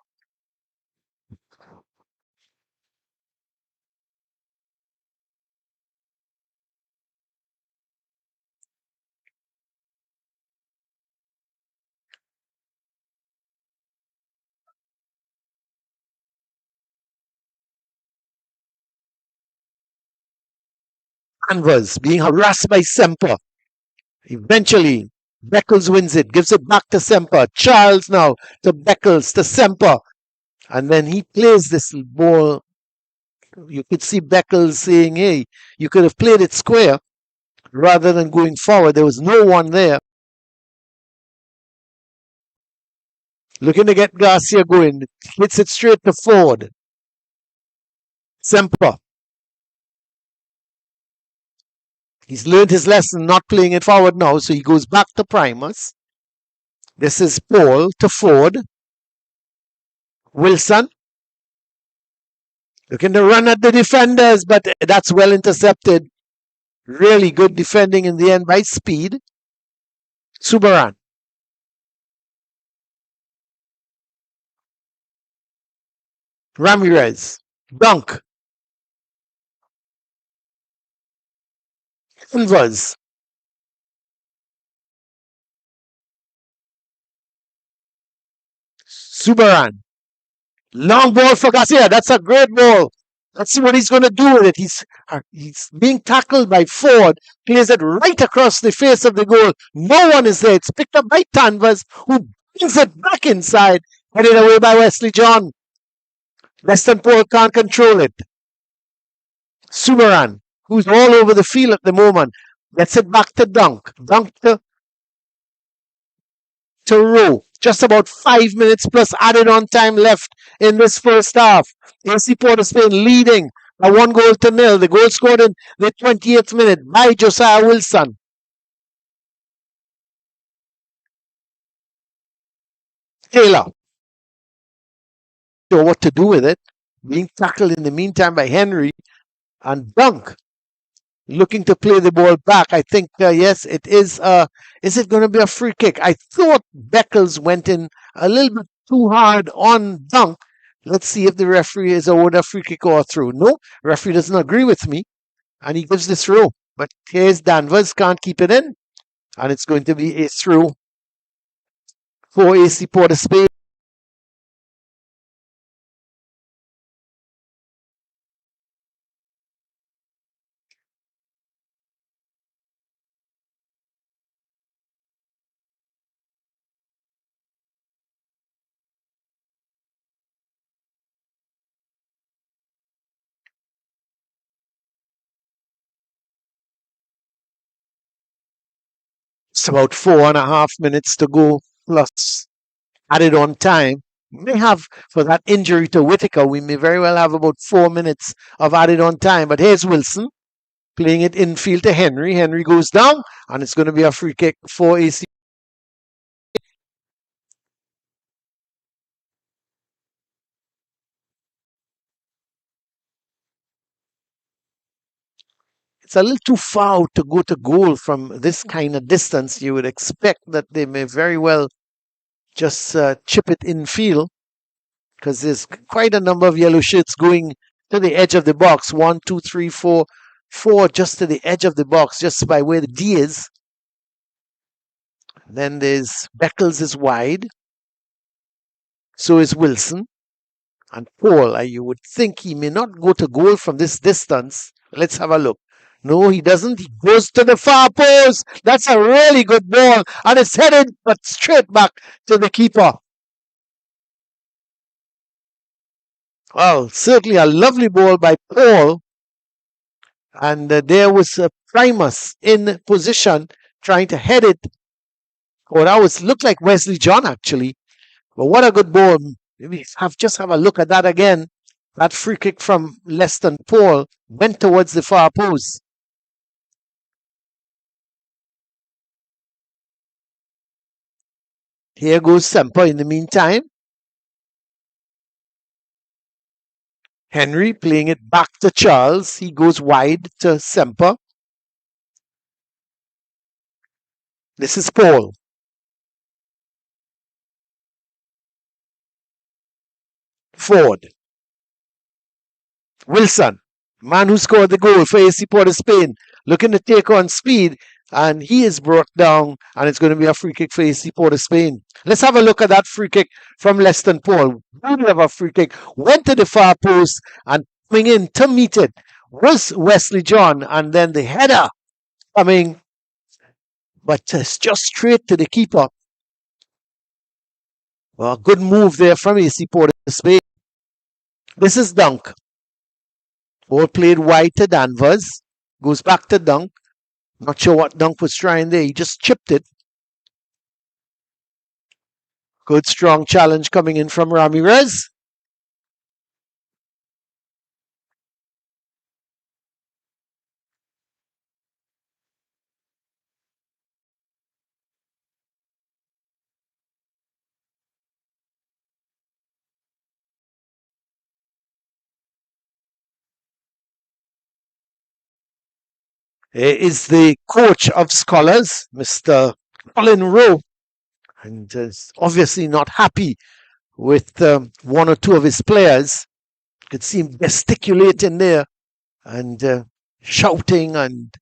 Canvas being harassed by Semper. Eventually, Beckles wins it, gives it back to Semper. Charles now to Beckles, to Semper. And then he plays this ball. You could see Beckles saying, hey, you could have played it square rather than going forward. There was no one there. Looking to get Garcia going. Hits it straight to Ford. Semper. He's learned his lesson, not playing it forward now, so he goes back to Primus. This is Paul to Ford. Wilson. Looking to run at the defenders, but that's well intercepted. Really good defending in the end by Speed. Subaran. Ramirez. Dunk. Canvas. Subaran. Long ball for Garcia. That's a great ball. Let's see what he's going to do with it. He's being tackled by Ford. Plays it right across the face of the goal. No one is there. It's picked up by Tanvas, who brings it back inside. Headed away by Wesley John. Western Paul can't control it. Subaran, who's all over the field at the moment, gets it back to Dunk. Dunk to Rowe. Just about 5 minutes plus added on time left in this first half. AC Port of Spain leading by 1-0. The goal scored in the 28th minute by Josiah Wilson. Taylor. Sure what to do with it. Being tackled in the meantime by Henry. And Dunk looking to play the ball back. I think, yes, it is. Is it going to be a free kick? I thought Beckles went in a little bit too hard on Dunk. Let's see if the referee is awarded a free kick or through. No, referee doesn't agree with me, and he gives this throw. But here's Danvers, can't keep it in. And it's going to be a through for AC Port of Spain. It's about 4.5 minutes to go plus added on time. We may have, for that injury to Whitaker, we may very well have about 4 minutes of added on time. But here's Wilson playing it infield to Henry. Henry goes down, and it's going to be a free kick for AC. It's a little too far out to go to goal from this kind of distance. You would expect that they may very well just chip it infield, because there's quite a number of yellow shirts going to the edge of the box. 1, 2, 3, 4, 4 just to the edge of the box, just by where the D is. Then there's Beckles is wide. So is Wilson. And Paul, you would think he may not go to goal from this distance. Let's have a look. No, he doesn't. He goes to the far post. That's a really good ball. And it's headed, but straight back to the keeper. Well, certainly a lovely ball by Paul. And there was Primus in position trying to head it. Oh, that looked like Wesley John, actually. But what a good ball. Maybe just have a look at that again. That free kick from Leston Paul went towards the far post. Here goes Semper in the meantime. Henry playing it back to Charles. He goes wide to Semper. This is Paul. Ford. Wilson, man who scored the goal for AC Port of Spain, looking to take on speed, and he is brought down, and it's going to be a free kick for AC Port of Spain. Let's have a look at that free kick from Leston Paul. Beauty of a free kick, went to the far post, and coming in to meet it was Wesley John, and then the header coming, but just straight to the keeper. Well, good move there from AC Port of Spain. This is Dunk. Ball played wide to Danvers. Goes back to Dunk. Not sure what Dunk was trying there. He just chipped it. Good strong challenge coming in from Ramirez. Is the coach of Scholars, Mr. Colin Rowe, and is obviously not happy with one or two of his players. You could see him gesticulating there and shouting and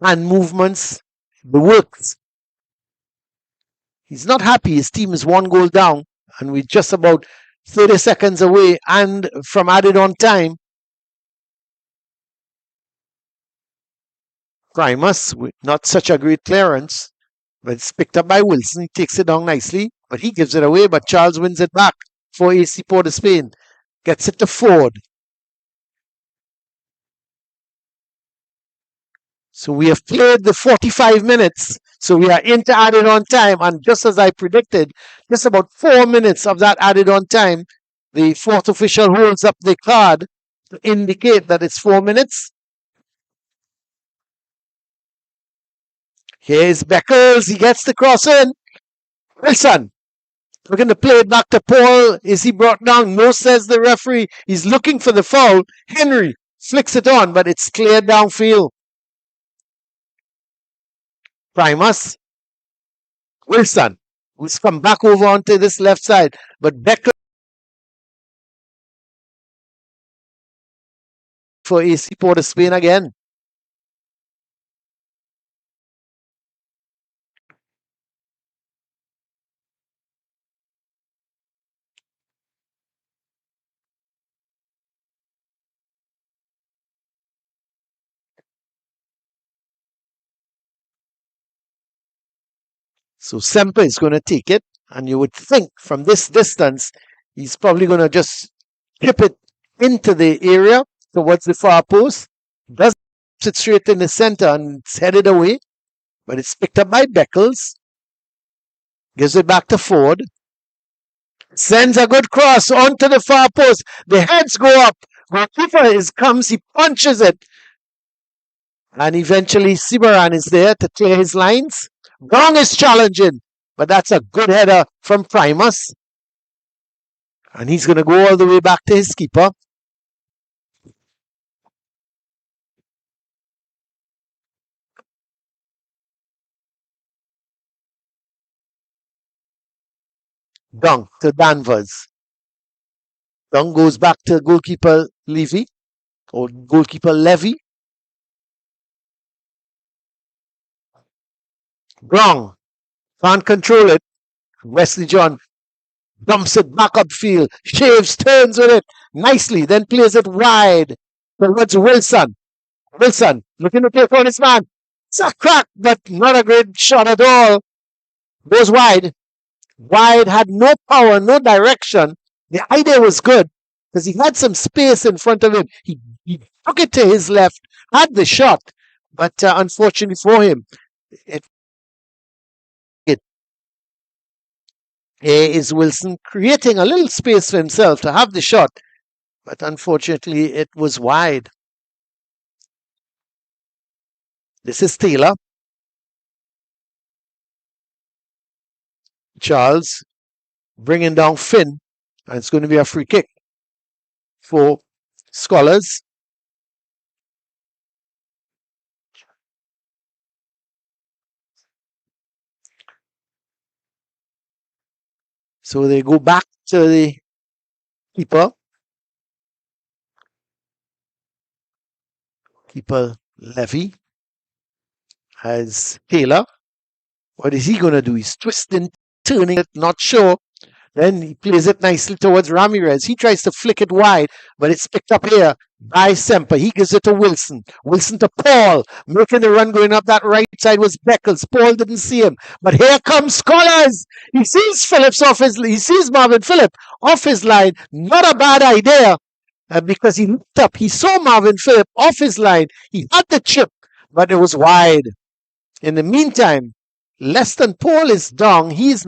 hand movements. The works. He's not happy. His team is 1 goal down, and we're just about 30 seconds away and from added on time. Primus, with not such a great clearance, but it's picked up by Wilson. He takes it down nicely, but he gives it away. But Charles wins it back for AC Port of Spain. Gets it to Ford. So we have played the 45 minutes. So we are into added on time. And just as I predicted, just about 4 minutes of that added on time, the fourth official holds up the card to indicate that it's 4 minutes. Here's Beckles. He gets the cross in. Wilson looking to play it back to Paul. Is he brought down? No, says the referee. He's looking for the foul. Henry flicks it on, but it's cleared downfield. Primus. Wilson, who's come back over onto this left side. But Beckles for AC Port of Spain again. So Semper is going to take it, and you would think from this distance, he's probably going to just chip it into the area towards the far post. Does it straight in the center and it's headed away, but it's picked up by Beckles. Gives it back to Ford. Sends a good cross onto the far post. The heads go up. Goalkeeper comes, he punches it. And eventually Sibaran is there to clear his lines. Wrong is challenging, but that's a good header from Primus. And he's going to go all the way back to his keeper. Down to Danvers. Down goes back to goalkeeper Levy, or goalkeeper Levy. Wrong. Can't control it. Wesley John dumps it back upfield. Shaves, turns with it nicely, then plays it wide towards Wilson. Wilson looking to take on his man. It's a crack, but not a great shot at all. Goes wide. Wide, had no power, no direction. The idea was good because he had some space in front of him. He took it to his left, had the shot, but unfortunately for him, is Wilson creating a little space for himself to have the shot, but unfortunately it was wide. This is Taylor. Charles bringing down Finn, and it's going to be a free kick for Scholars. So they go back to the keeper. Keeper Levy has Taylor. What is he going to do? He's twisting, turning it, not sure. Then he plays it nicely towards Ramirez. He tries to flick it wide, but it's picked up here by Semper. He gives it to Wilson. Wilson to Paul. Making the run going up that right side was Beckles. Paul didn't see him. But here comes Scholars. He sees he sees Marvin Phillip off his line. Not a bad idea because he looked up. He saw Marvin Phillip off his line. He had the chip, but it was wide. In the meantime, Leston Paul is down. He's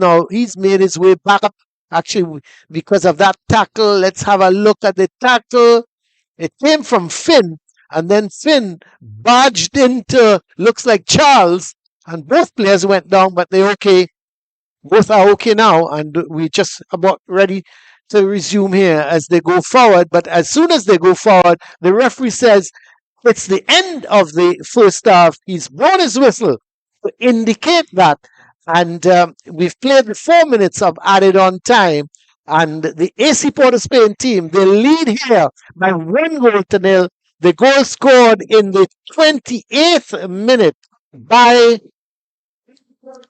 made his way back up. Actually, because of that tackle, let's have a look at the tackle. It came from Finn, and then Finn barged into, looks like Charles, and both players went down, but they're okay. Both are okay now, and we're just about ready to resume here as they go forward. But as soon as they go forward, the referee says it's the end of the first half. He's blown his whistle to indicate that. And we've played the 4 minutes of added on time. And the AC Port of Spain team, they lead here by 1-0. The goal scored in the 28th minute by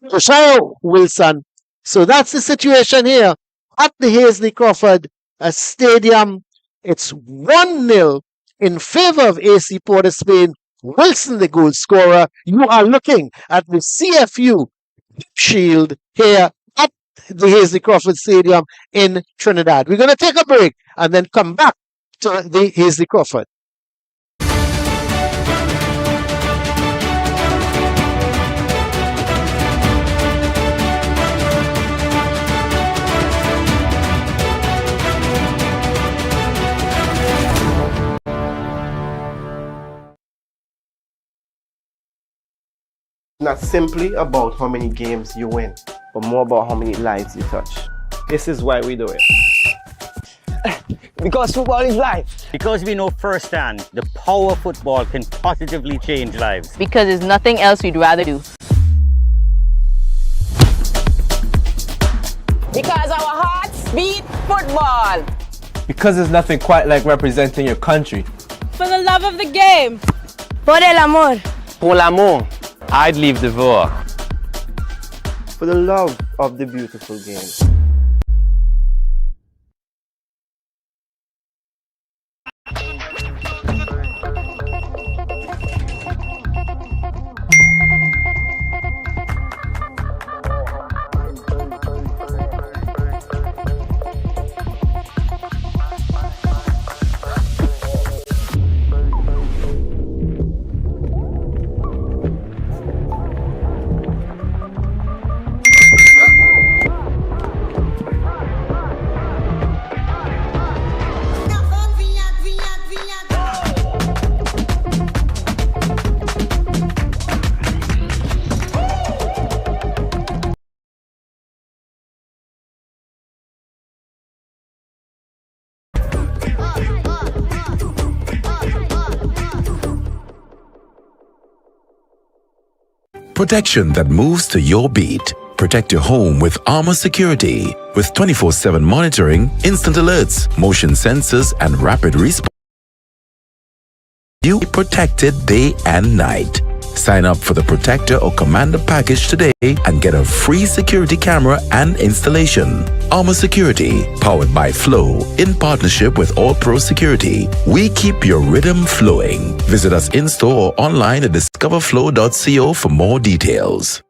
Josiah Wilson. So that's the situation here at the Hazley Crawford Stadium. It's 1-0 in favor of AC Port of Spain. Wilson, the goal scorer. You are looking at the CFU Shield here at the Hazley Crawford Stadium in Trinidad. We're going to take a break and then come back to the Hazley Crawford. Not simply about how many games you win, but more about how many lives you touch. This is why we do it. Because football is life. Because we know firsthand the power of football can positively change lives. Because there's nothing else we'd rather do. Because our hearts beat football. Because there's nothing quite like representing your country. For the love of the game. Por el amor. Pour l'amour. I'd leave the war. For the love of the beautiful game. Protection that moves to your beat. Protect your home with Armor Security. With 24/7 monitoring, instant alerts, motion sensors, and rapid response. You protected day and night. Sign up for the Protector or Commander package today and get a free security camera and installation. Armor Security, powered by Flow, in partnership with All Pro Security. We keep your rhythm flowing. Visit us in-store or online at discoverflow.co for more details.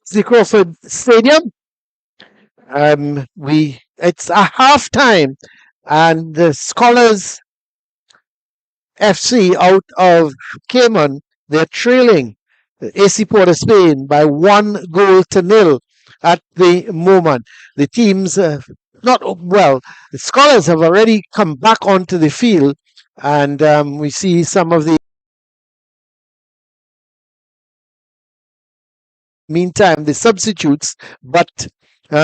the Crawford Stadium. It's a half time, and the Scholars FC out of Cayman, they're trailing the AC Port of Spain by 1-0 at the moment. The teams, the Scholars have already come back onto the field, and we see some of the meantime the substitutes, but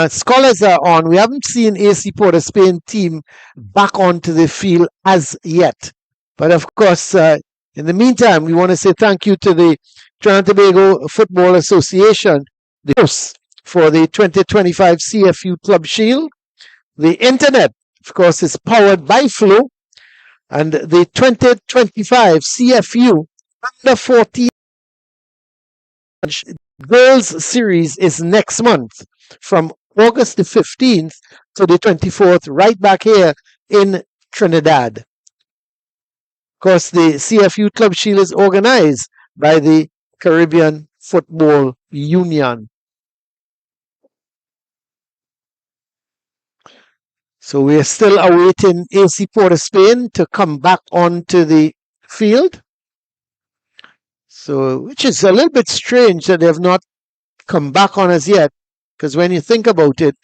Scholars are on. We haven't seen AC Port of Spain team back onto the field as yet. But of course, in the meantime, we want to say thank you to the Trinidad and Tobago Football Association, the hosts for the 2025 CFU Club Shield. The internet, of course, is powered by Flow, and the 2025 CFU Under 14 Girls Series is next month from August the 15th to the 24th, right back here in Trinidad. Of course, the CFU Club Shield is organized by the Caribbean Football Union. So we are still awaiting AC Port of Spain to come back onto the field. So, which is a little bit strange that they have not come back on as yet, because when you think about it,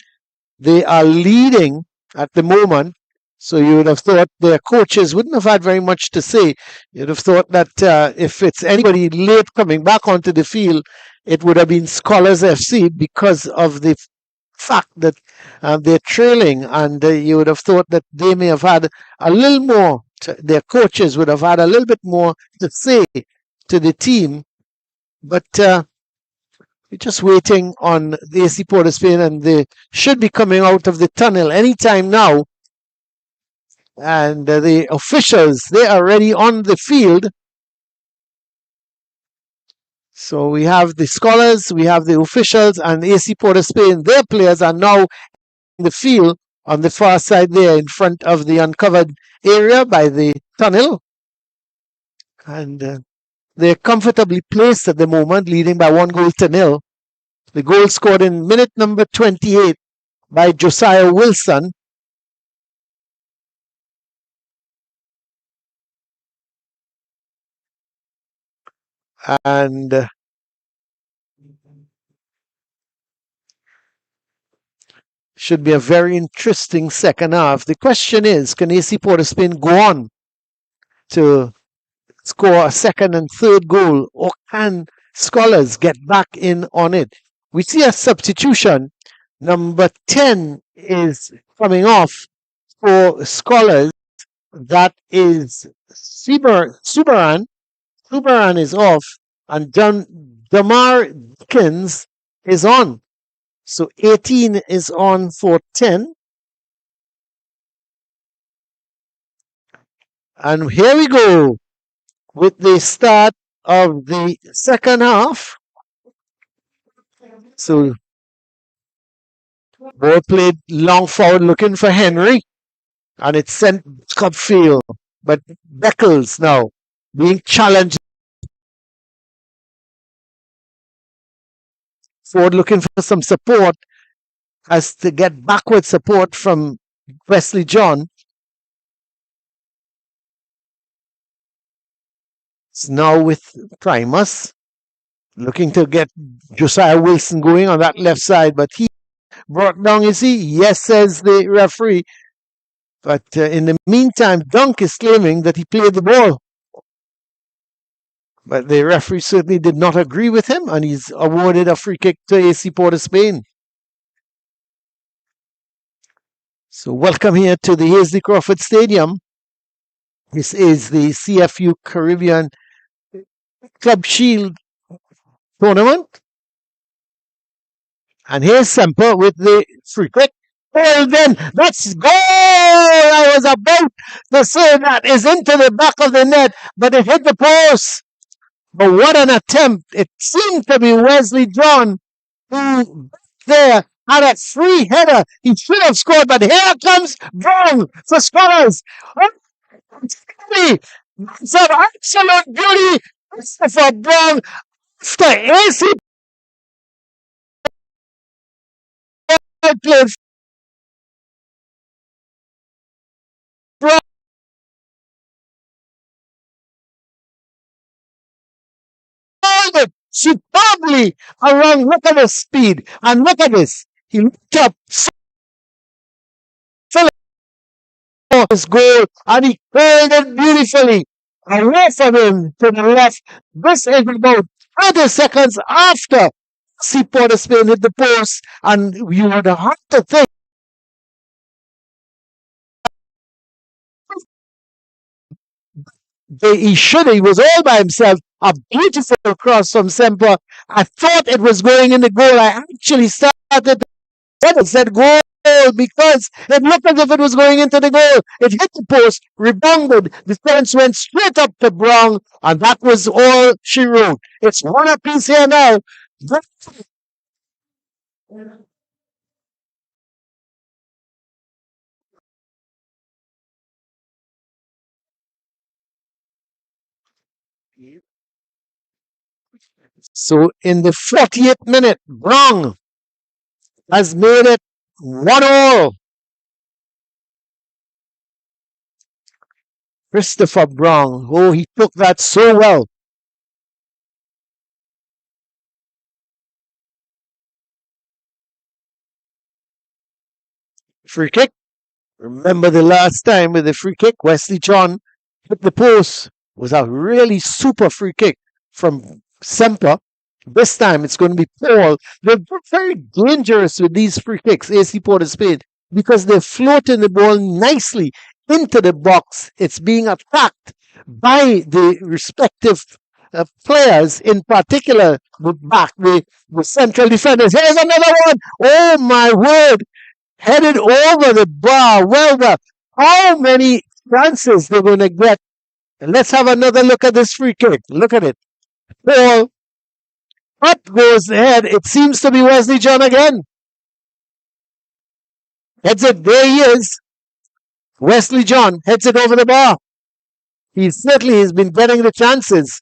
they are leading at the moment. So you would have thought their coaches wouldn't have had very much to say. You'd have thought that if it's anybody late coming back onto the field, it would have been Scholars FC because of the fact that they're trailing, and you would have thought that they may have had a little more, their coaches would have had a little bit more to say to the team. But we're just waiting on the AC Port of Spain, and they should be coming out of the tunnel anytime now. And the officials, they are already on the field. So we have the Scholars, we have the officials, and AC Port of Spain. Their players are now in the field on the far side there in front of the uncovered area by the tunnel. And they're comfortably placed at the moment, leading by 1-0. The goal scored in minute number 28 by Josiah Wilson. And should be a very interesting second half. The question is, can AC Port of Spain go on to score a second and third goal, or can Scholars get back in on it? We see a substitution. Number 10 is coming off for Scholars. That is Subaran. Subaran is off, and Damar Dickens is on. So 18 is on for 10. And here we go with the start of the second half. So ball played long forward looking for Henry, and it's sent upfield. But Beckles now being challenged. Forward looking for some support, has to get backward support from Wesley John. It's now with Primus, looking to get Josiah Wilson going on that left side, but he brought down, is he? Yes, says the referee. But in the meantime, Dunk is claiming that he played the ball. But the referee certainly did not agree with him, and he's awarded a free kick to AC Port of Spain. So welcome here to the Hasely Crawford Stadium. This is the CFU Caribbean Club Shield tournament. And here's Semper with the free kick. Well then, that's goal! I was about to say that is into the back of the net, but it hit the post. But what an attempt. It seemed to be Wesley John who there had a free header. He should have scored, but here comes Brown for Scholars. It's an absolute beauty for Brown. After AC ball played from it superbly around. Look at the speed. And look at this. He looked up, saw his goal, and he curled it beautifully away from him to the left. This is about 30 seconds after Seaport Spain hit the post, and you would have to think he was all by himself. A beautiful cross from Semper. I thought it was going in the goal. I actually started to said goal because it looked as if it was going into the goal. It hit the post, rebounded. The defense went straight up to Brown, and that was all she wrote. It's one apiece here now. So in the 40th minute, Brown has made it 1-1. Christopher Brown, oh, he took that so well. Free kick. Remember the last time with the free kick, Wesley John hit the post. Was a really super free kick from Semper. This time it's going to be Paul. They're very dangerous with these free kicks, AC Port of Spain, because they're floating the ball nicely into the box. It's being attacked by the respective players, in particular the central defenders. Here's another one. Oh my word. Headed over the bar. Well, how many chances they're going to get? And let's have another look at this free kick. Look at it. Ball up goes the head. It seems to be Wesley John again. Heads it. There he is. Wesley John heads it over the bar. He certainly has been getting the chances.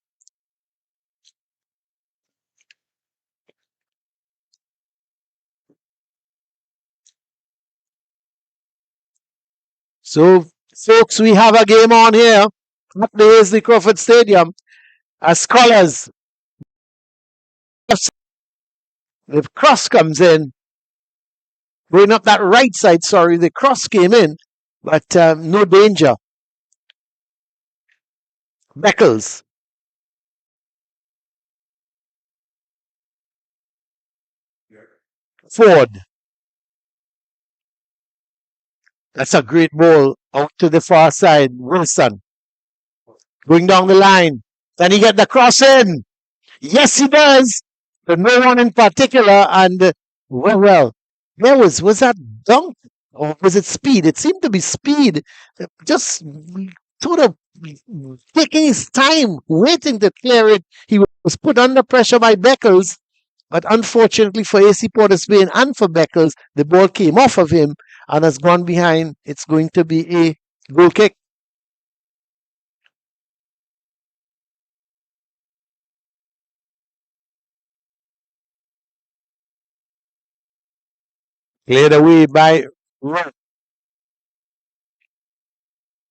So, folks, we have a game on here at the Hazley Crawford Stadium. As Scholars, the cross comes in. Going up that right side, sorry, the cross came in, but no danger. Beckles. Ford. That's a great ball out to the far side. Wilson. Going down the line. Can he get the cross in? Yes, he does. But no one in particular. And, well, there was that dunk? Or was it speed? It seemed to be speed. Just sort of taking his time, waiting to clear it. He was put under pressure by Beckles. But unfortunately for AC Port of Spain and for Beckles, the ball came off of him and has gone behind. It's going to be a goal kick. Cleared away by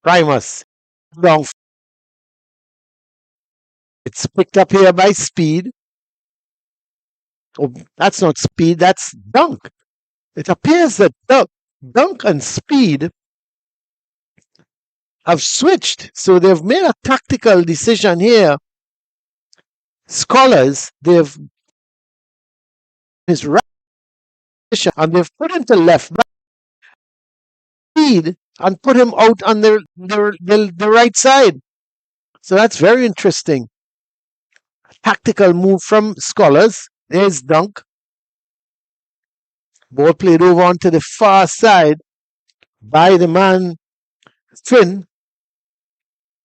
Primus. Down. It's picked up here by Speed. Oh, that's not Speed, that's Dunk. It appears that Dunk and Speed have switched. So they've made a tactical decision here. Scholars, they've his right and they've put him to left back Speed and put him out on the right side. So that's very interesting. Tactical move from Scholars. There's Dunk. Ball played over onto the far side by the man Finn.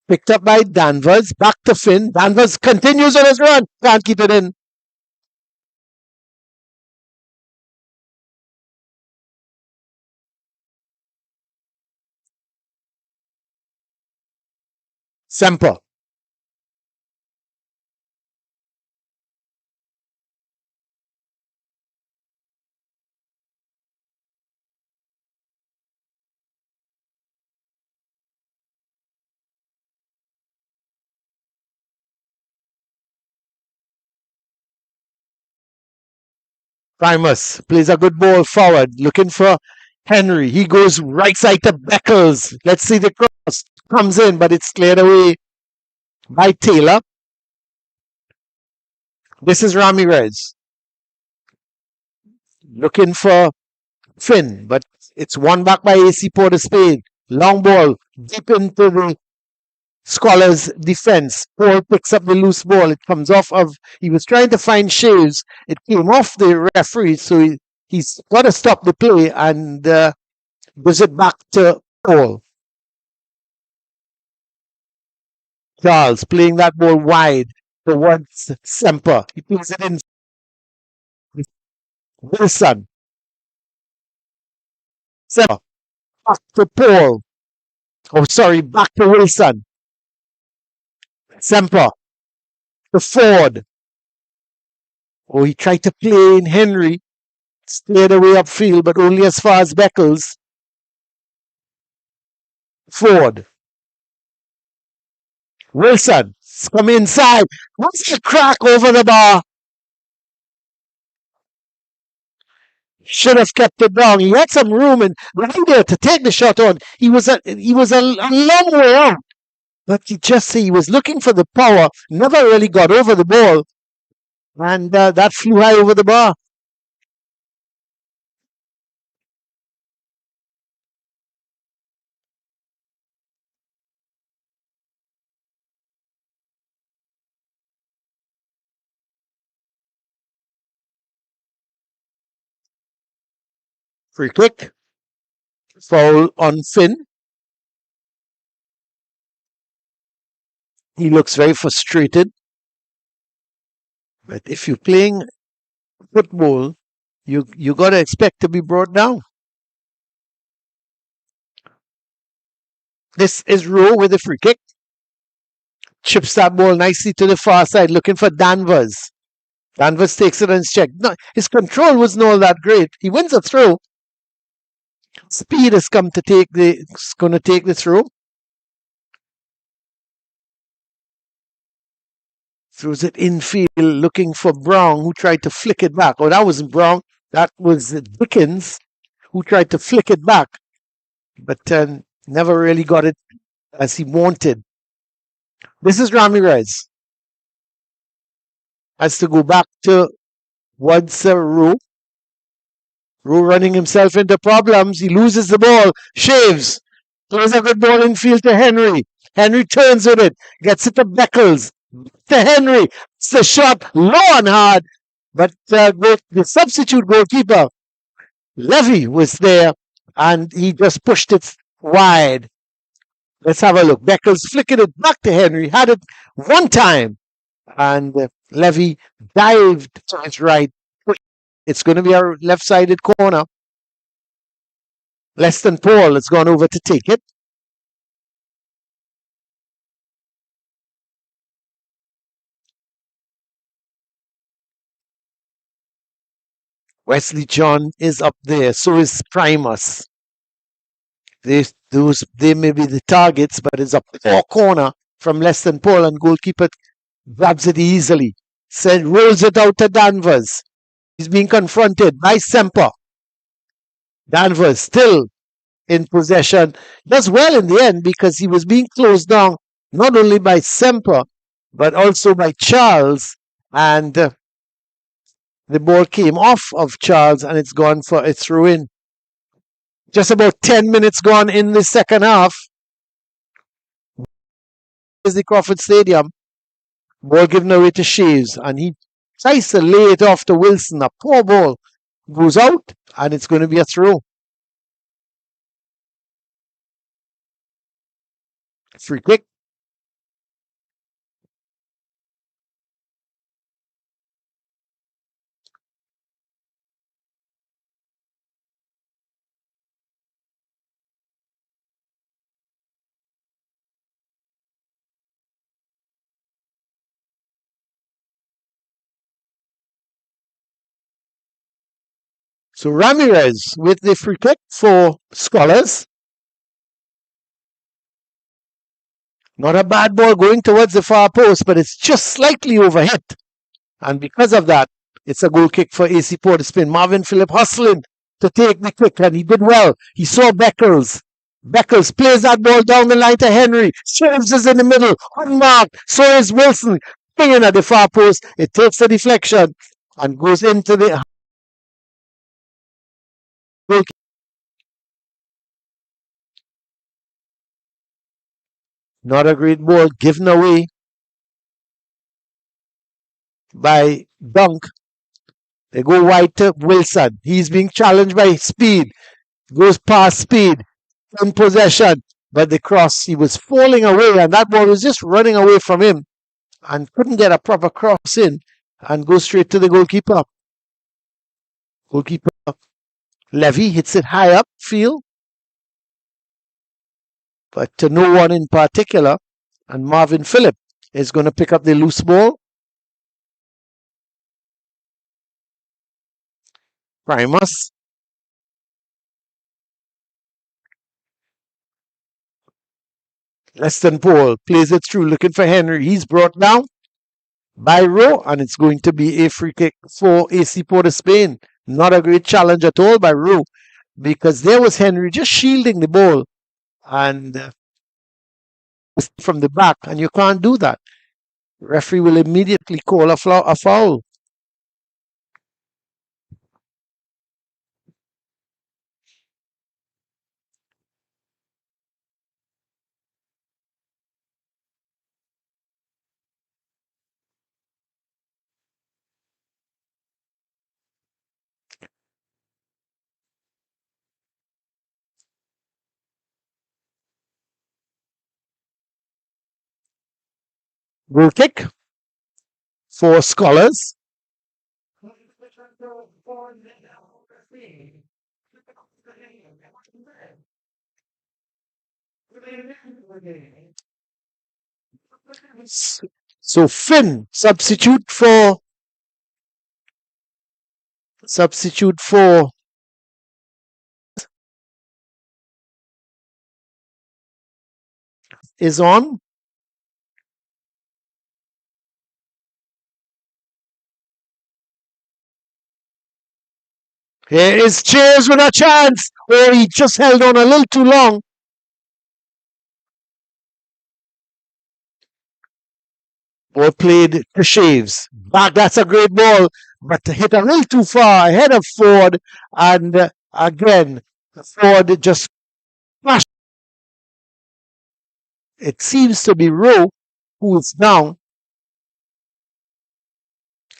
Picked up by Danvers. Back to Finn. Danvers continues on his run. Can't keep it in. Semper. Primus plays a good ball forward, looking for Henry. He goes right side to Beckles. Let's see the cross. Comes in, but it's cleared away by Taylor. This is Ramirez. Looking for Finn, but it's won back by AC Port of Spain. Long ball deep into the Scholars' defense. Paul picks up the loose ball. It comes off of. He was trying to find Shaves. It came off the referee, so he's got to stop the play and gives it back to Paul. Charles playing that ball wide towards Semper. He plays it in. Wilson. Semper. Back to Paul. Oh, sorry, back to Wilson. Semper. To Ford. Oh, he tried to play in Henry. Stayed away upfield, but only as far as Beckles. Ford. Wilson. Come inside. What's the crack over the bar? Should have kept it down. He had some room and right there to take the shot on. He was a long way out. But he was looking for the power. Never really got over the ball. And that flew high over the bar. Free kick. Foul on Finn. He looks very frustrated. But if you're playing football, you got to expect to be brought down. This is Rowe with a free kick. Chips that ball nicely to the far side, looking for Danvers. Danvers takes it and is checked. No, his control wasn't all that great. He wins a throw. Speed has come to take the throw. Throws it infield, looking for Brown, who tried to flick it back. Oh, that wasn't Brown. That was Dickens, who tried to flick it back, but never really got it as he wanted. This is Ramirez. Has to go back to Rowe. Rowe running himself into problems. He loses the ball. Shaves. Throws a good ball infield to Henry. Henry turns with it. Gets it to Beckles. To Henry. It's the shot low and hard. But the substitute goalkeeper, Levy, was there. And he just pushed it wide. Let's have a look. Beckles flickered it back to Henry. Had it one time. And Levy dived to his right. It's going to be our left-sided corner. Leston Paul has gone over to take it. Wesley John is up there. So is Primus. They may be the targets, but it's a poor corner from Leston Paul, and goalkeeper grabs it easily. Rolls it out to Danvers. He's being confronted by Semper. Danvers still in possession. Does well in the end because he was being closed down not only by Semper but also by Charles. And the ball came off of Charles and it's gone for a throw-in. Just about 10 minutes gone in the second half. Is the Crawford Stadium. Ball given away to Shaves and he tries to lay it off to Wilson. A poor ball goes out and it's going to be a throw. Free kick. So Ramirez with the free kick for Scholars. Not a bad ball going towards the far post, but it's just slightly overhit. And because of that, It's a goal kick for AC Port of Spain. Marvin Phillip hustling to take the kick, and he did well. He saw Beckles. Beckles plays that ball down the line to Henry. Shaves is in the middle, unmarked. So is Wilson. Pinging at the far post. It takes a deflection and goes into the goal kick. Not a great ball given away by Dunk. They go wide to Wilson. He's being challenged by Speed. Goes past Speed. In possession. But the cross, he was falling away, and that ball was just running away from him and couldn't get a proper cross in and go straight to the goalkeeper. Goalkeeper Levy hits it high up field, but to no one in particular. And Marvin Phillip is going to pick up the loose ball. Primus. Leston Paul plays it through, looking for Henry. He's brought down by Rowe, and it's going to be a free kick for AC Port of Spain. Not a great challenge at all by Rowe, because there was Henry just shielding the ball and from the back, and you can't do that. The referee will immediately call a foul. Goal kick for Scholars. So Finn substitute for is on. Here is Chairs with a chance. Oh, he just held on a little too long. Ball played to Shaves. Back, that's a great ball, but to hit a little too far ahead of Ford. And again, Ford just flashed. It seems to be Rowe who is down.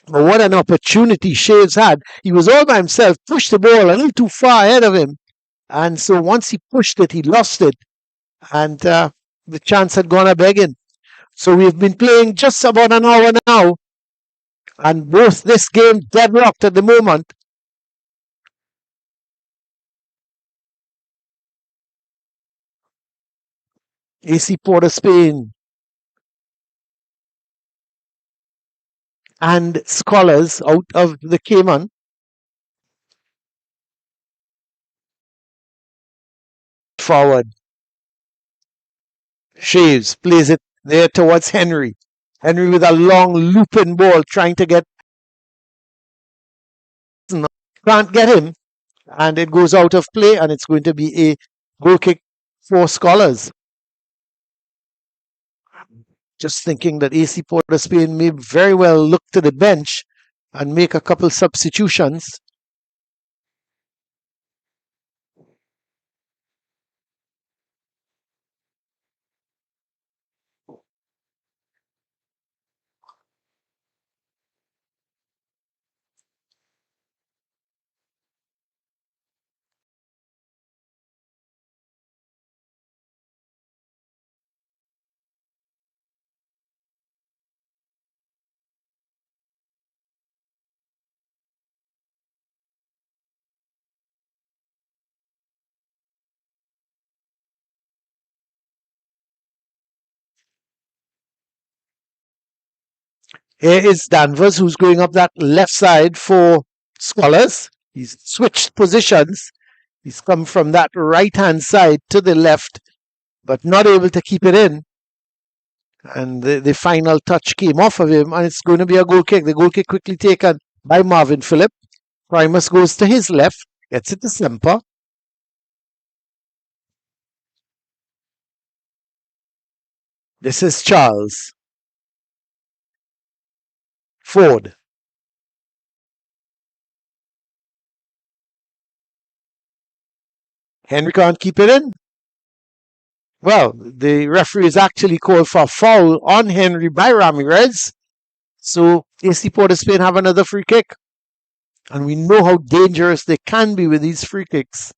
But what an opportunity Shaves had. He was all by himself, pushed the ball a little too far ahead of him. And so once he pushed it, he lost it. And the chance had gone a begging. So we've been playing just about an hour now. And both this game deadlocked at the moment. AC Port of Spain and Scholars out of the Cayman. Forward. Shaves plays it there towards Henry. Henry with a long looping ball trying to get. Can't get him. And it goes out of play, and it's going to be a goal kick for Scholars. Just thinking that AC Port of Spain may very well look to the bench and make a couple substitutions. Here is Danvers, who's going up that left side for Scholars. He's switched positions. He's come from that right-hand side to the left, but not able to keep it in. And the final touch came off of him, and it's going to be a goal kick. The goal kick quickly taken by Marvin Phillip. Primus goes to his left, gets it to Semper. This is Charles. Ford. Henry can't keep it in. Well, the referee has actually called for a foul on Henry by Ramirez. So AC Port of Spain have another free kick. And we know how dangerous they can be with these free kicks.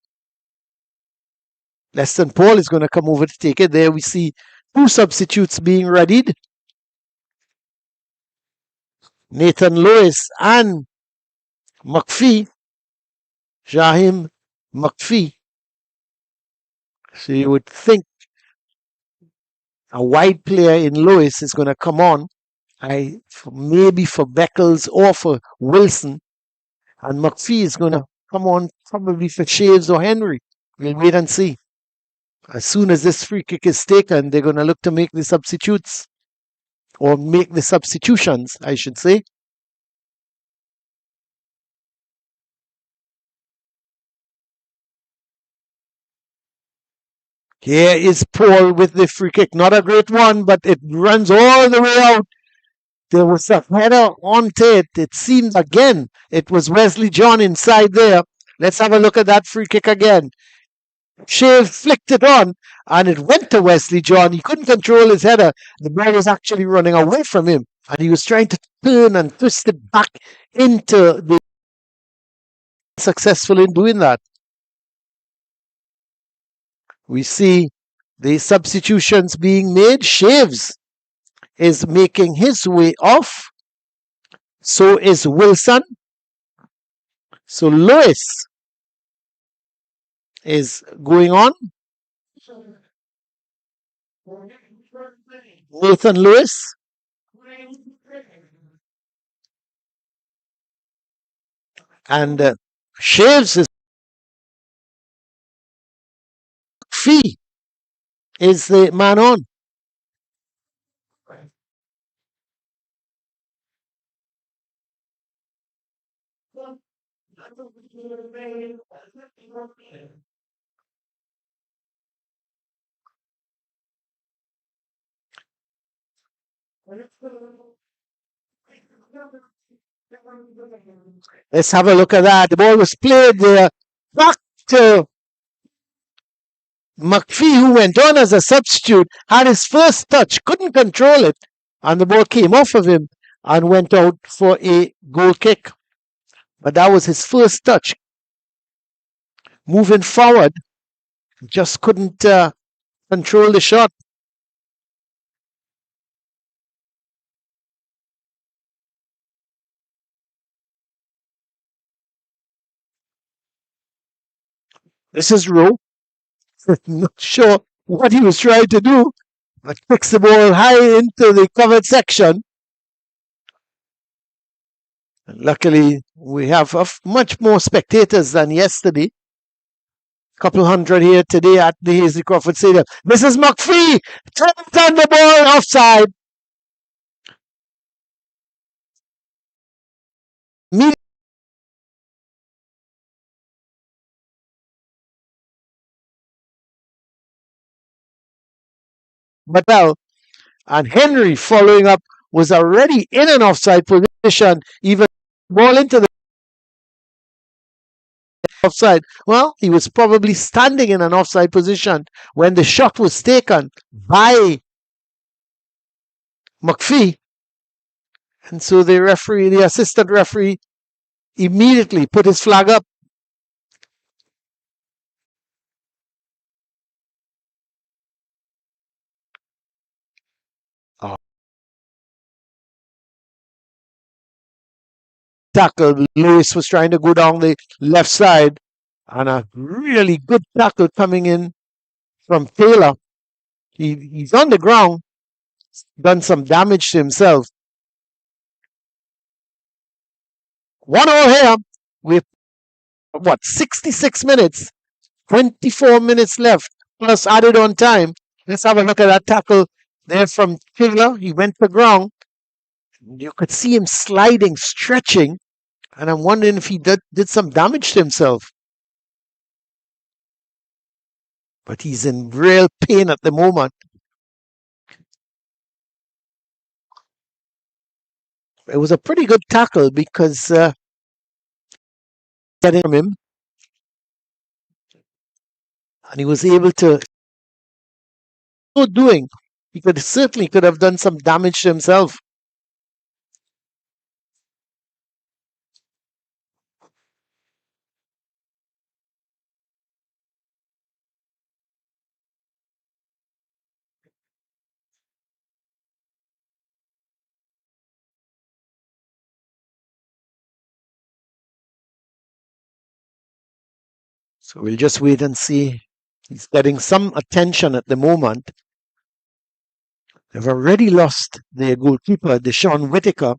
Leston Paul is going to come over to take it. There we see two substitutes being readied. Nathan Lewis and McPhee. Jahim McPhee. So you would think a wide player in Lewis is going to come on. Maybe for Beckles or for Wilson. And McPhee is going to come on probably for Shaves or Henry. We'll wait and see. As soon as this free kick is taken, they're going to look to make the substitutes. Or make the substitutions, I should say. Here is Paul with the free kick. Not a great one, but it runs all the way out. There was a header onto it. It seems again it was Wesley John inside there. Let's have a look at that free kick again. Shave flicked it on and it went to Wesley John. He couldn't control his header. The ball was actually running away from him and he was trying to turn and twist it back into the... Successful in doing that. We see the substitutions being made. Shaves is making his way off. So is Wilson. So Lewis is going on. Nathan Lewis. And Shaves is... Fee is the man on. Let's have a look at that. The ball was played there. Back to McPhee, who went on as a substitute, had his first touch, couldn't control it, and the ball came off of him and went out for a goal kick. But that was his first touch. Moving forward, just couldn't control the shot. This is Rowe. Not sure what he was trying to do, but kicks the ball high into the covered section. And luckily, we have much more spectators than yesterday. Couple hundred here today at the Hasely Crawford Stadium. This is McPhee. Turns on the ball offside. But well, and Henry following up was already in an offside position, even ball into the offside. Well, he was probably standing in an offside position when the shot was taken by McPhee. And so the referee, the assistant referee, immediately put his flag up. Tackle. Lewis was trying to go down the left side, and a really good tackle coming in from Taylor. He's on the ground, done some damage to himself. 1-0 here with 66 minutes, 24 minutes left, plus added on time. Let's have a look at that tackle there from Taylor. He went to the ground. You could see him sliding, stretching, And I'm wondering if he did some damage to himself. But he's in real pain at the moment. It was a pretty good tackle because getting from him, and he was able to. So doing, he certainly could have done some damage to himself. So we'll just wait and see. He's getting some attention at the moment. They've already lost their goalkeeper, Deshaun Whitaker.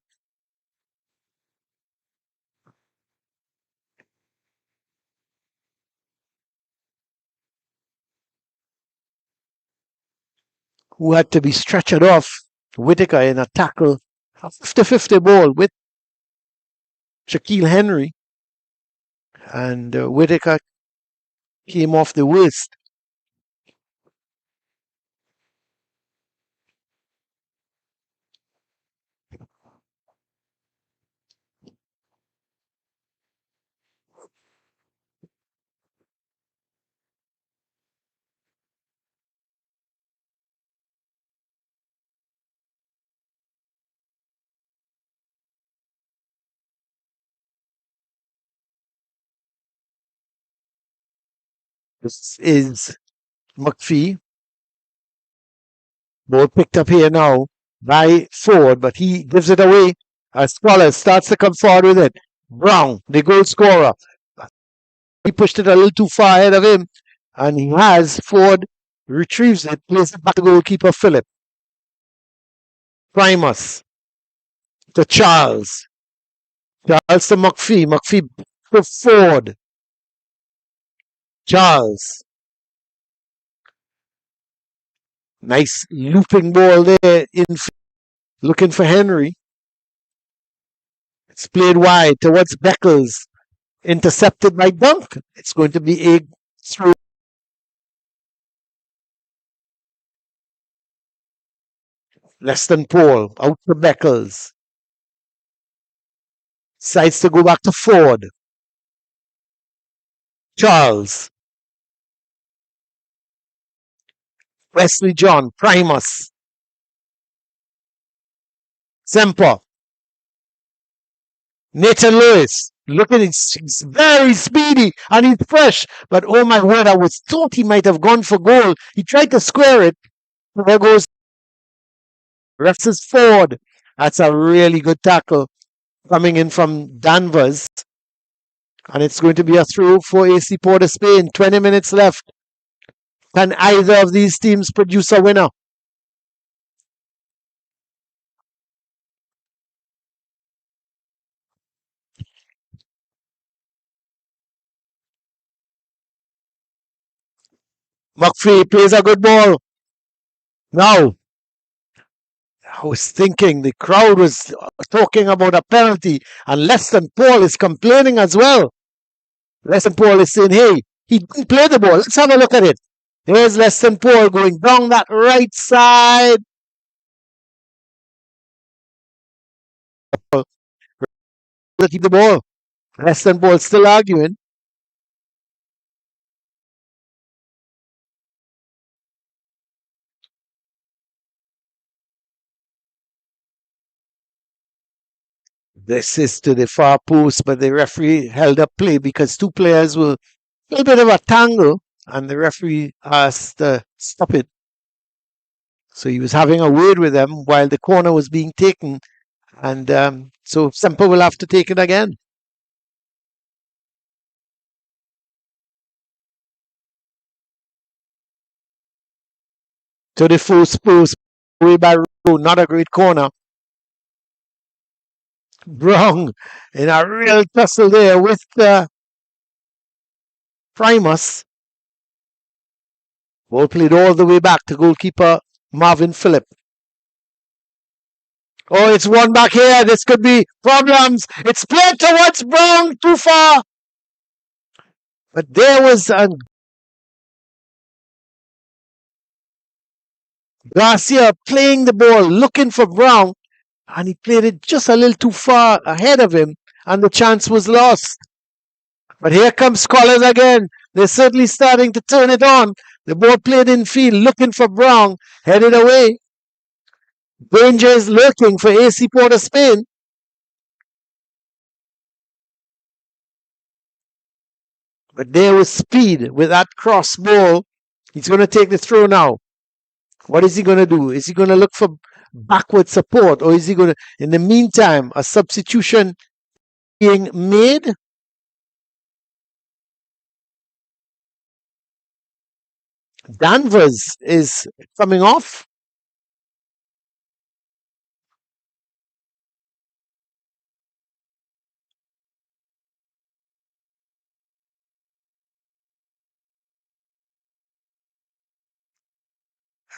Who had to be stretchered off. Whitaker in a tackle, a 50-50 ball with Shaquille Henry. And Whitaker came off the worst. This is McPhee. Ball picked up here now by Ford, but he gives it away as Wallace starts to come forward with it. Brown, the goal scorer. He pushed it a little too far ahead of him, and he has Ford retrieves it, plays it back to goalkeeper Phillip. Primus to Charles. Charles to McPhee. McPhee to Ford. Charles. Nice looping ball there in looking for Henry. It's played wide towards Beckles. Intercepted by Dunk. It's going to be a through. Less than Paul. Out to Beckles. Decides to go back to Ford. Charles. Wesley John. Primus. Semper. Nathan Lewis. Looking, he's very speedy and he's fresh. But oh my word, I thought he might have gone for goal. He tried to square it. There goes Refs Ford. That's a really good tackle coming in from Danvers. And it's going to be a throw for AC Port of Spain. 20 minutes left. Can either of these teams produce a winner? McPhee plays a good ball. Now, I was thinking the crowd was talking about a penalty, and Leston Paul is complaining as well. Leston Paul is saying, hey, he didn't play the ball. Let's have a look at it. Here's Leston Paul going down that right side. Keep the ball. Leston Paul still arguing. This is to the far post, but the referee held up play because two players were a little bit of a tangle, and the referee asked to stop it. So he was having a word with them while the corner was being taken, and so Semper will have to take it again. To the first post, way by Rowe, not a great corner. Brown in a real tussle there with Primus. Ball played all the way back to goalkeeper Marvin Phillip. Oh, it's one back here. This could be problems. It's played towards Brown, too far. But there was Garcia playing the ball, looking for Brown, and he played it just a little too far ahead of him, and the chance was lost. But here comes Scholars again. They're certainly starting to turn it on. The ball played in field, looking for Brown, headed away. Danger is lurking for AC Port of Spain. But there was speed with that cross ball. He's going to take the throw now. What is he going to do? Is he going to look for backward support, or is he going to, in the meantime, a substitution being made? Danvers is coming off.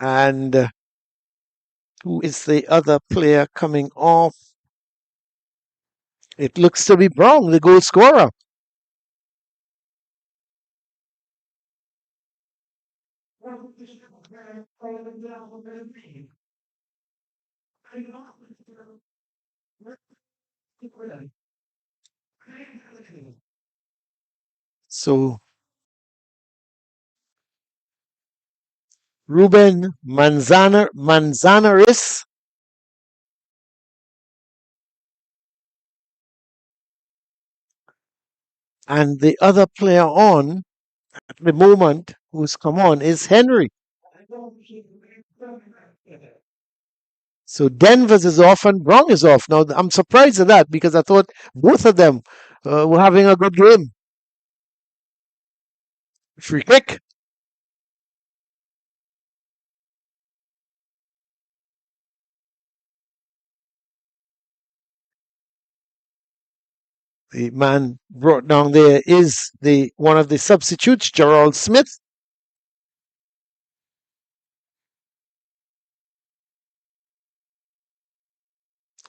And who is the other player coming off? It looks to be Brown, the goal scorer. So Ruben Manzanares and the other player on at the moment who's come on is Henry. So Denver's is off and Brown is off. Now, I'm surprised at that because I thought both of them were having a good game. Free kick. The man brought down there is the one of the substitutes, Gerald Smith.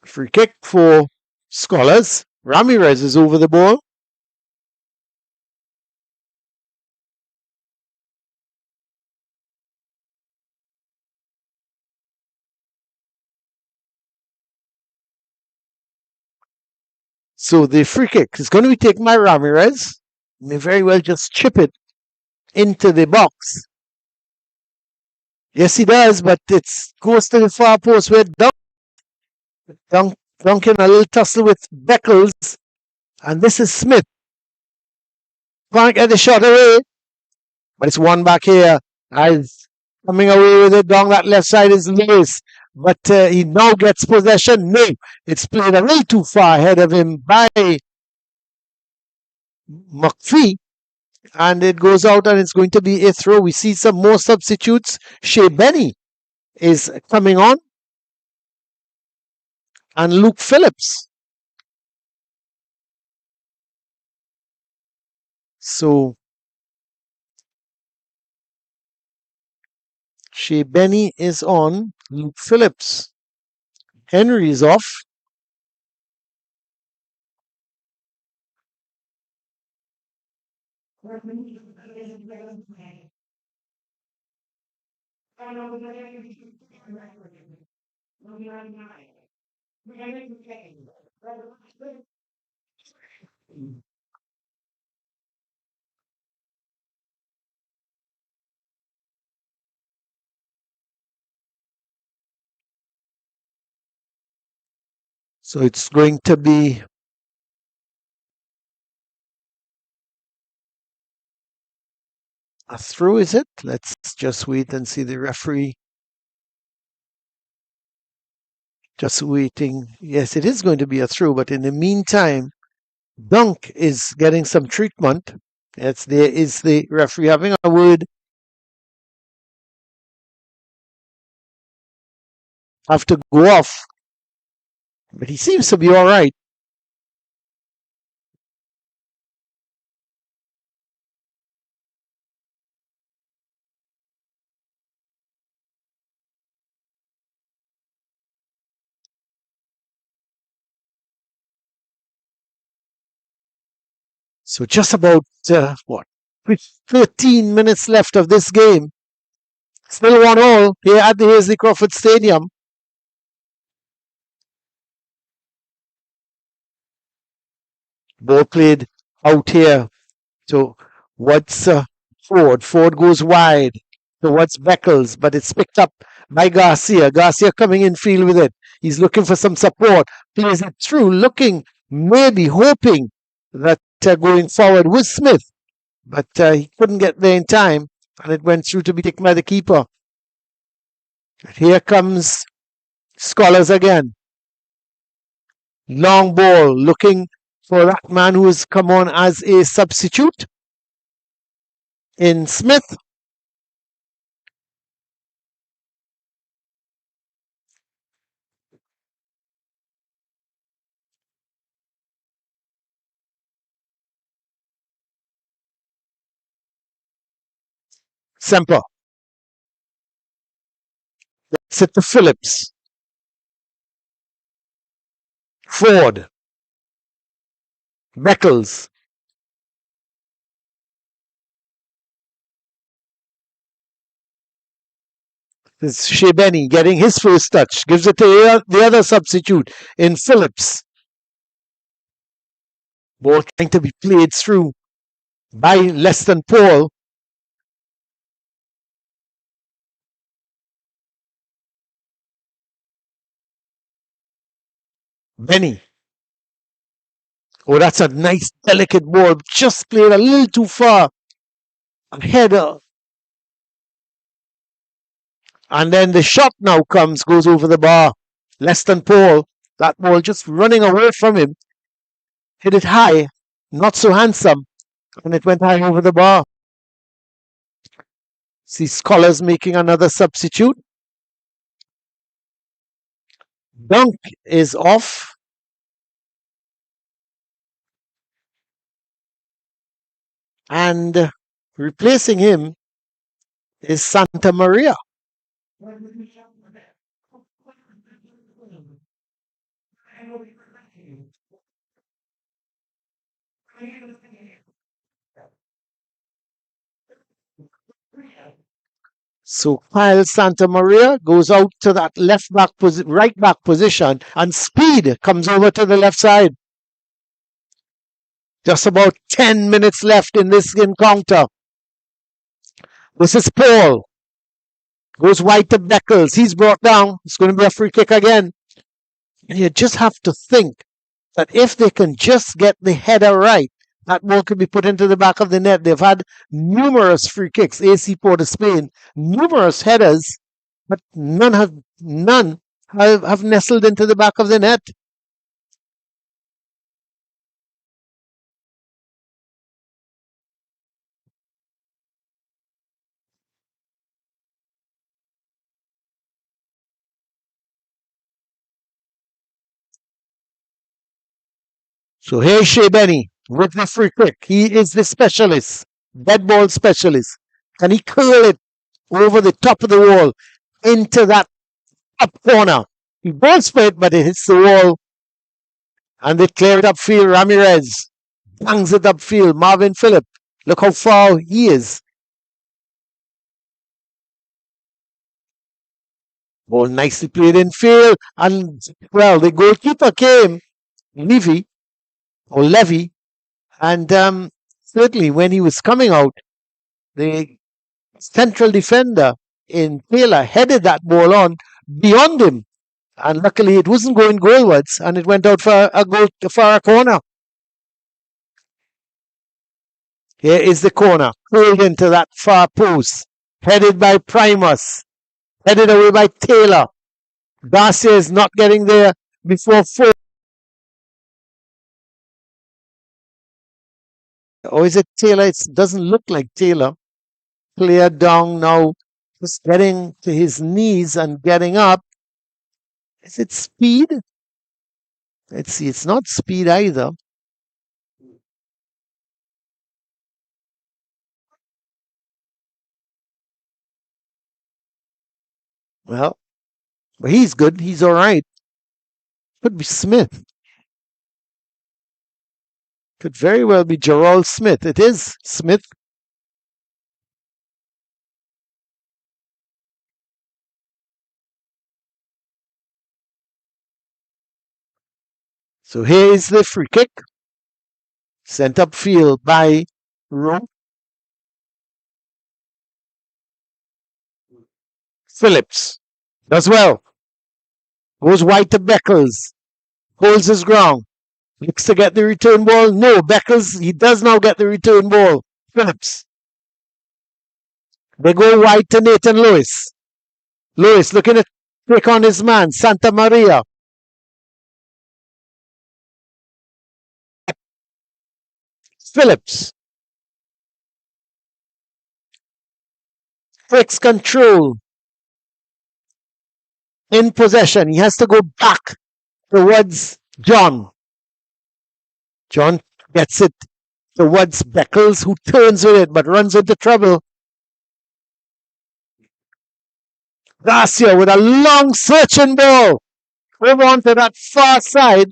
Free kick for Scholars. Ramirez is over the ball. So the free kick is going to be taken by Ramirez. May very well just chip it into the box. Yes, he does, but it goes to the far post where Duncan a little tussle with Beckles. And this is Smith. Can't get the shot away. But it's one back here. As coming away with it down that left side is Lewis. But he now gets possession. No, it's played a little too far ahead of him by McPhee. And it goes out and it's going to be a throw. We see some more substitutes. Shea Benny is coming on. And Luke Phillips. So Shea Benny is on. Luke Phillips. Henry is off. So it's going to be a throw, is it? Let's just wait and see the referee. Just waiting. Yes, it is going to be a throw, but in the meantime, Dunk is getting some treatment. There is the referee having a word. Have to go off. But he seems to be all right. So just about, 13 minutes left of this game. Still 1-1 here at the Hasely Crawford Stadium. Ball played out here towards Ford. Ford goes wide towards Beckles, but it's picked up by Garcia. Garcia coming in field with it. He's looking for some support. Plays it through, looking, maybe hoping that going forward was Smith. But he couldn't get there in time, and it went through to be taken by the keeper. And here comes Scholars again. Long ball, looking for that man who has come on as a substitute in Smith. Semper. That's it to Phillips. Ford. Beckles. This is Shea Benny getting his first touch. Gives it to the other substitute in Phillips. Ball trying to be played through by Leston Paul. Benny. Oh, that's a nice, delicate ball. Just played a little too far. A header. And then the shot now goes over the bar. Leston Paul, that ball just running away from him. Hit it high, not so handsome. And it went high over the bar. See Scholars making another substitute. Dunk is off. And replacing him is Santa Maria. So Kyle Santa Maria goes out to that right back position, and Speed comes over to the left side. Just about 10 minutes left in this encounter. This is Paul. Goes wide to Beckles. He's brought down. It's going to be a free kick again. And you just have to think that if they can just get the header right, that ball could be put into the back of the net. They've had numerous free kicks, AC Port of Spain, numerous headers, but none have nestled into the back of the net. So here's Shea Benny with the free kick. He is the specialist, dead ball specialist. Can he curl it over the top of the wall into that up corner? He balls for it, but it hits the wall. And they clear it upfield. Ramirez bangs it upfield. Marvin Phillip, look how far he is. Ball nicely played in field. And, well, the goalkeeper came, Levy, and certainly when he was coming out, the central defender in Taylor headed that ball on beyond him, and luckily it wasn't going goalwards, and it went out for a corner. Here is the corner, pulled into that far post, headed by Primus, headed away by Taylor. Garcia is not getting there before 4. Or is it Taylor? It doesn't look like Taylor. Clear down now, just getting to his knees and getting up. Is it Speed? Let's see, it's not Speed either. Well, but he's good. He's all right. Could be Smith. Could very well be Gerald Smith. It is Smith. So here is the free kick. Sent upfield by Rowe. Phillips does well. Goes wide to Beckles. Holds his ground. Looks to get the return ball. No, Beckles, he does now get the return ball. Phillips. They go wide to Nathan Lewis. Lewis looking to take on his man, Santa Maria. Phillips. Takes control. In possession. He has to go back towards John. John gets it towards Beckles, who turns with it but runs into trouble. Garcia with a long searching ball over onto that far side.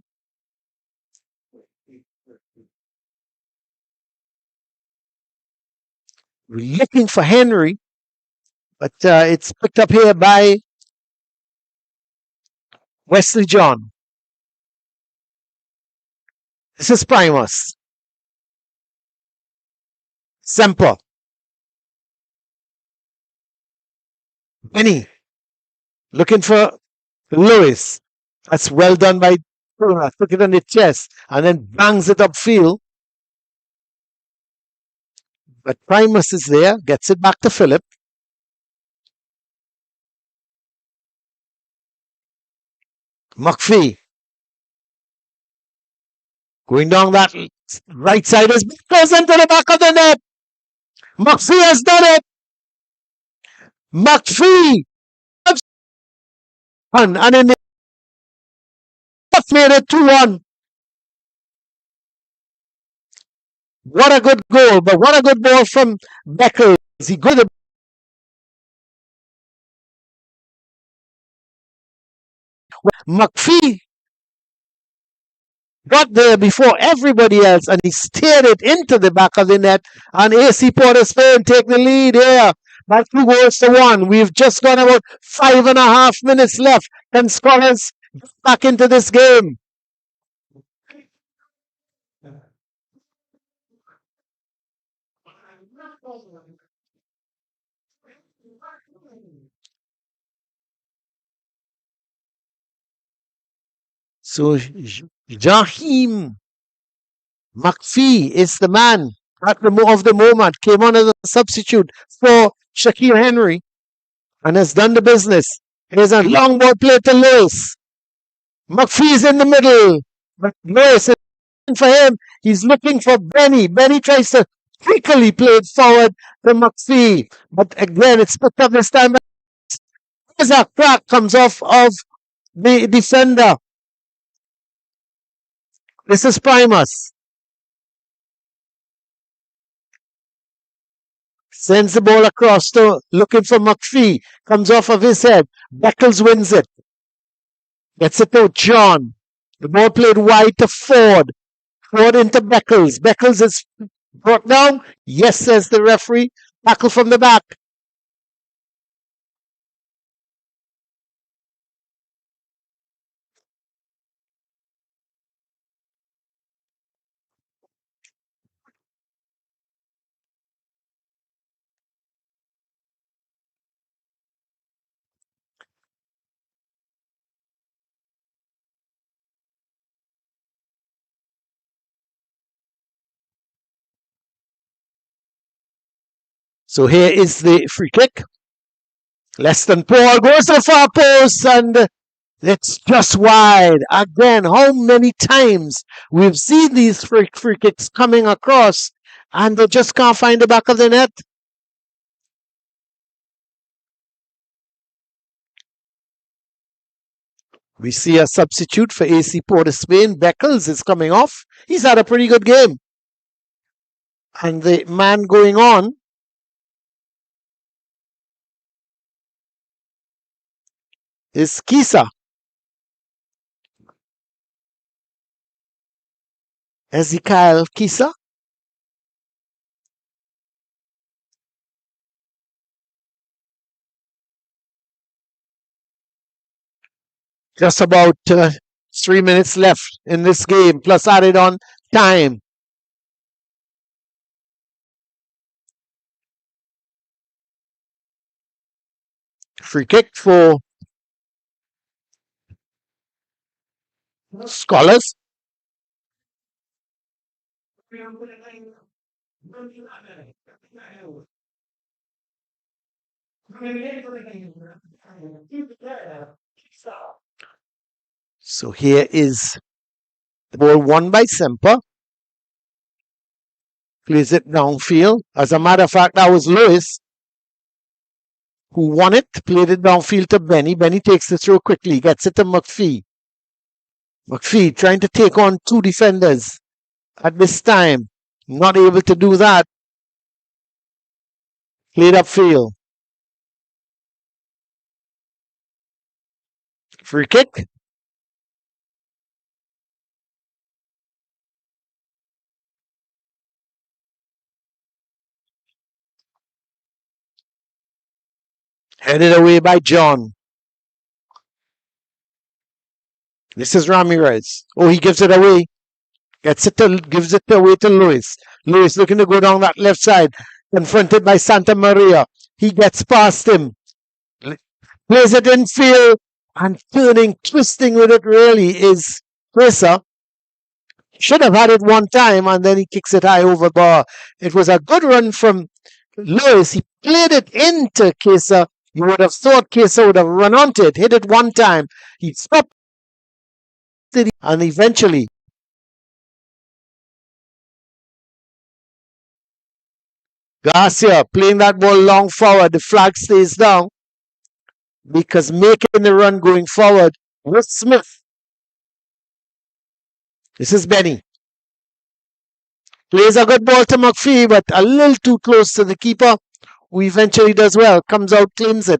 Looking for Henry, but it's picked up here by Wesley John. This is Primus. Semper. Benny. Looking for Lewis. That's well done by Turner. Took it on the chest and then bangs it upfield. But Primus is there. Gets it back to Philip. McPhee. Going down that right side is goes into the back of the net. McPhee has done it. McPhee. And then they made it 2-1. What a good goal, but what a good ball from Beckles. He got the McPhee got there before everybody else and he steered it into the back of the net, and AC Port of Spain take the lead here by 2-1. We've just got about 5.5 minutes left. Can Scholars get back into this game? So Jaheem McPhee is the man at the of the moment. Came on as a substitute for Shaquille Henry and has done the business. Here's a long ball play to Lewis. McPhee's in the middle, but Lewis is for him. He's looking for Benny. Benny tries to quickly play it forward to McPhee, but again it's picked up this time. There's a crack comes off of the defender. This is Primus. Sends the ball across to looking for McPhee. Comes off of his head. Beckles wins it. Gets it to John. The ball played wide to Ford. Ford into Beckles. Beckles is brought down. Yes, says the referee. Tackle from the back. So here is the free kick. Less than Paul goes to the far post and it's just wide. Again, how many times we've seen these free kicks coming across and they just can't find the back of the net. We see a substitute for AC Port of Spain. Beckles is coming off. He's had a pretty good game. And the man going on is Kisa. Ezekiel Kisa. Just about 3 minutes left in this game, plus added on time. Free kick for Scholars. So here is the ball won by Semper. Plays it downfield. As a matter of fact, that was Lewis who won it. Played it downfield to Benny. Benny takes the throw quickly. Gets it to McPhee. McPhee trying to take on two defenders at this time. Not able to do that. Played upfield. Free kick. Headed away by John. This is Ramirez. Oh, he gives it away. Gives it away to Lewis. Lewis looking to go down that left side. Confronted by Santa Maria. He gets past him. Plays it in field. And twisting with it really is Fraser. Should have had it one time and then he kicks it high over bar. It was a good run from Lewis. He played it into Kesa. You would have thought Kesa would have run onto it, hit it one time. He stopped it and eventually Garcia playing that ball long forward. The flag stays down because making the run going forward with Smith. This is Benny. Plays a good ball to McPhee, but a little too close to the keeper, who eventually does well. Comes out, claims it.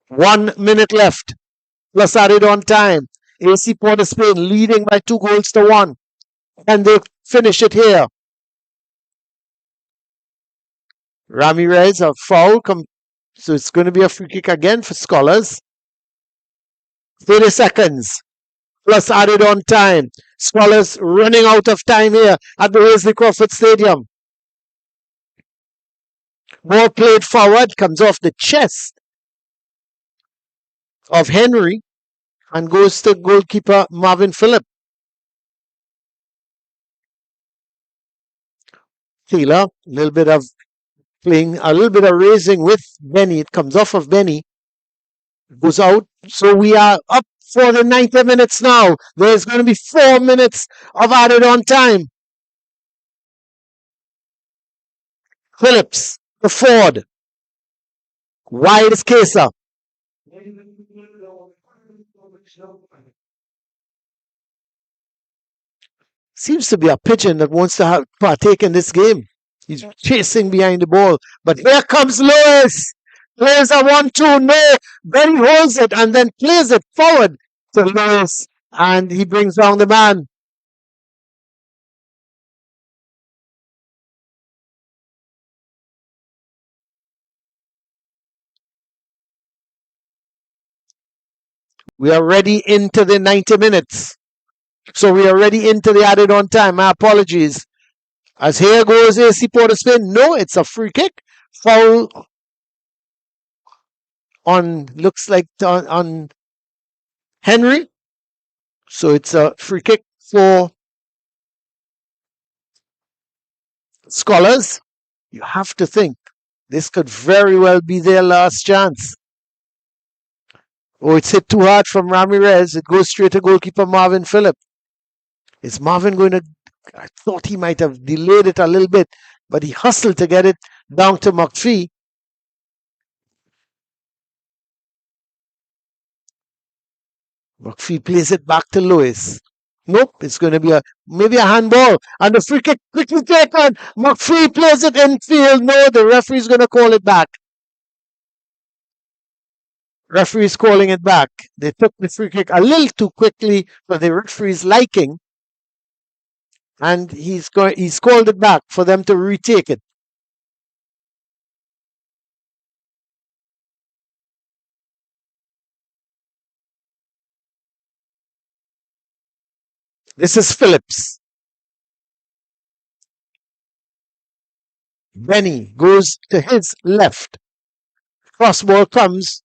1 minute left. Plus added on time. AC Port of Spain leading by 2-1. And they finish it here. Ramirez, a foul. So it's going to be a free kick again for Scholars. 30 seconds. Plus added on time. Scholars running out of time here at the Wesley Crawford Stadium. Ball played forward, comes off the chest of Henry and goes to goalkeeper Marvin Phillip. Taylor, a little bit of raising with Benny. It comes off of Benny. Goes out. So we are up for the 90 minutes now. There's going to be 4 minutes of added on time. Phillips, the Ford. Wide is Kesa. Seems to be a pigeon that wants to partake in this game. He's chasing behind the ball. But here comes Lewis. Plays a 1-2. No. Benny holds it and then plays it forward to Lewis. And he brings down the man. We are already into the 90 minutes. So we are already into the added on time. My apologies. As here goes AC Port of Spain. No, it's a free kick. Foul looks like on Henry. So it's a free kick for Scholars. You have to think this could very well be their last chance. Oh, it's hit too hard from Ramirez. It goes straight to goalkeeper Marvin Phillip. Is Marvin going to... I thought he might have delayed it a little bit, but he hustled to get it down to McPhee. McPhee plays it back to Lewis. Nope, it's going to be maybe a handball. And the free kick quickly taken. McPhee plays it in field. No, the referee's going to call it back. Referee's calling it back. They took the free kick a little too quickly for the referee's liking. and he's called it back for them to retake it. This is Phillips. Benny goes to his left. Cross ball comes.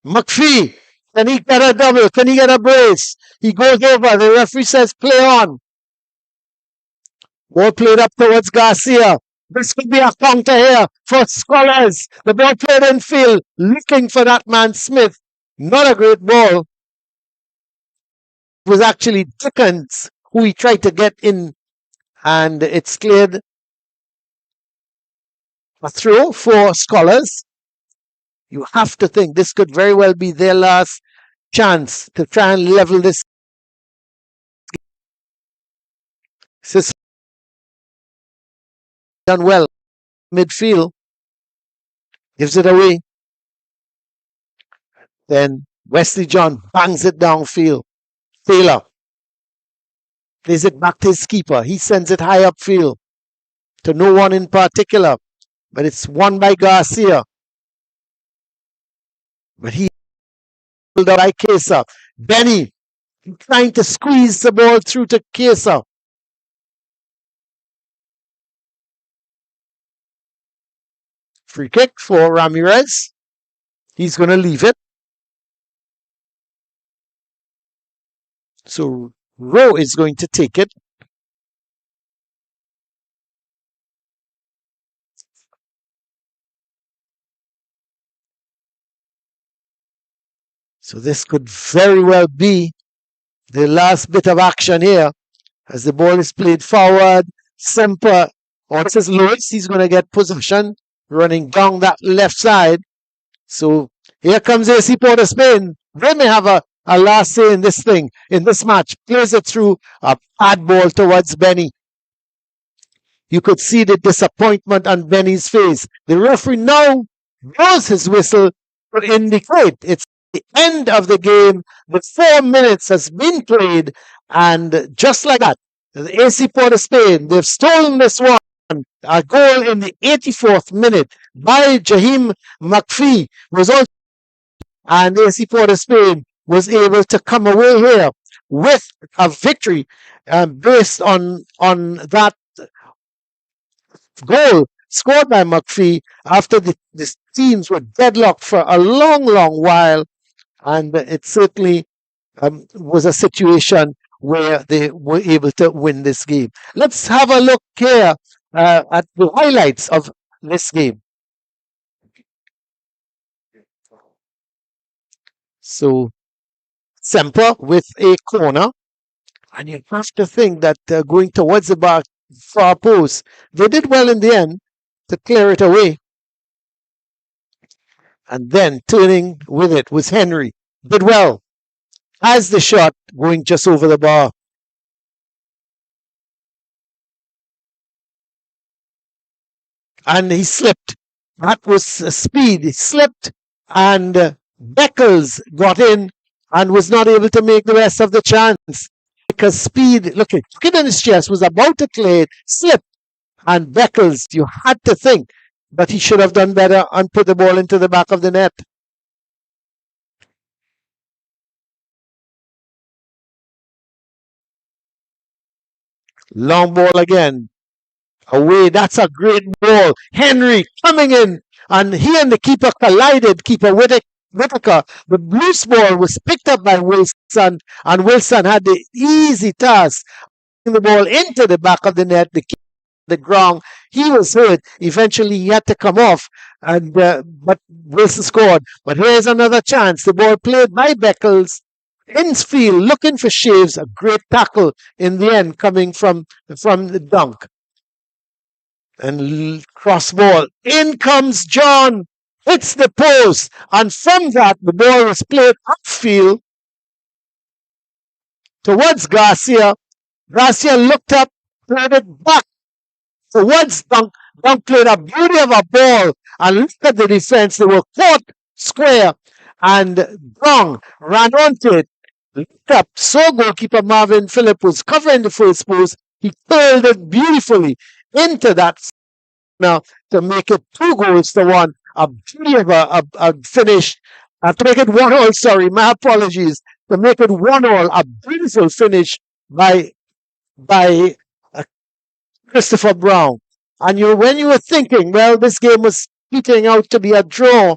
McPhee. Can he get a double? Can he get a brace? He goes over. The referee says play on. Ball played up towards Garcia. This could be a counter here for Scholars. The ball played in field, looking for that man Smith. Not a great ball. It was actually Dickens who he tried to get in, and it's cleared. A throw for Scholars. You have to think this could very well be their last chance to try and level this. This done well. Midfield gives it away. Then Wesley John bangs it downfield. Taylor plays it back to his keeper. He sends it high upfield to no one in particular, but it's won by Garcia. But he pulled out by Kesa. Benny trying to squeeze the ball through to Kesa. Free kick for Ramirez. He's going to leave it. So Rowe is going to take it. So this could very well be the last bit of action here as the ball is played forward. Semper, or it says Lewis, he's going to get possession running down that left side. So here comes AC Port of Spain. They may have a last say in this thing, in this match. Plays it through a bad ball towards Benny. You could see the disappointment on Benny's face. The referee now blows his whistle to indicate it's the end of the game. The 4 minutes has been played, and just like that, the AC Port of Spain, they've stolen this one. A goal in the 84th minute by Jaheim McPhee was also, and AC Port of Spain was able to come away here with a victory based on that goal scored by McPhee after the teams were deadlocked for a long while, and it certainly was a situation where they were able to win this game. Let's have a look here at the highlights of this game. So Semper with a corner, and you have to think that going towards the far post, they did well in the end to clear it away. And then turning with it was Henry. Did well. Has the shot going just over the bar. And he slipped. That was speed. He slipped, and Beckles got in and was not able to make the rest of the chance because speed, look at it in his chest, was about to clear it, slipped, and Beckles, you had to think, but he should have done better and put the ball into the back of the net. Long ball again. Away, that's a great ball. Henry coming in, and he and the keeper collided. Keeper Whitaker. The loose ball was picked up by Wilson, and Wilson had the easy task of the ball into the back of the net. The ground. He was hurt. Eventually, he had to come off, and but Wilson scored. But here's another chance. The ball played by Beckles. Infield, looking for Shaves. A great tackle in the end coming from the dunk. And cross ball. In comes John. Hits the post. And from that, the ball was played upfield towards Garcia. Garcia looked up, played it back towards Dunk. Dunk played a beauty of a ball. And look at the defense. They were caught square. And Brown ran onto it. Looked up. So goalkeeper Marvin Phillip was covering the first post. He curled it beautifully into that now to make it 2-1. A beauty of a finish. To make it 1-1, sorry, my apologies. To make it 1-1, a beautiful finish by uh, Christopher Brown. And when you were thinking, well, this game was peaking out to be a draw,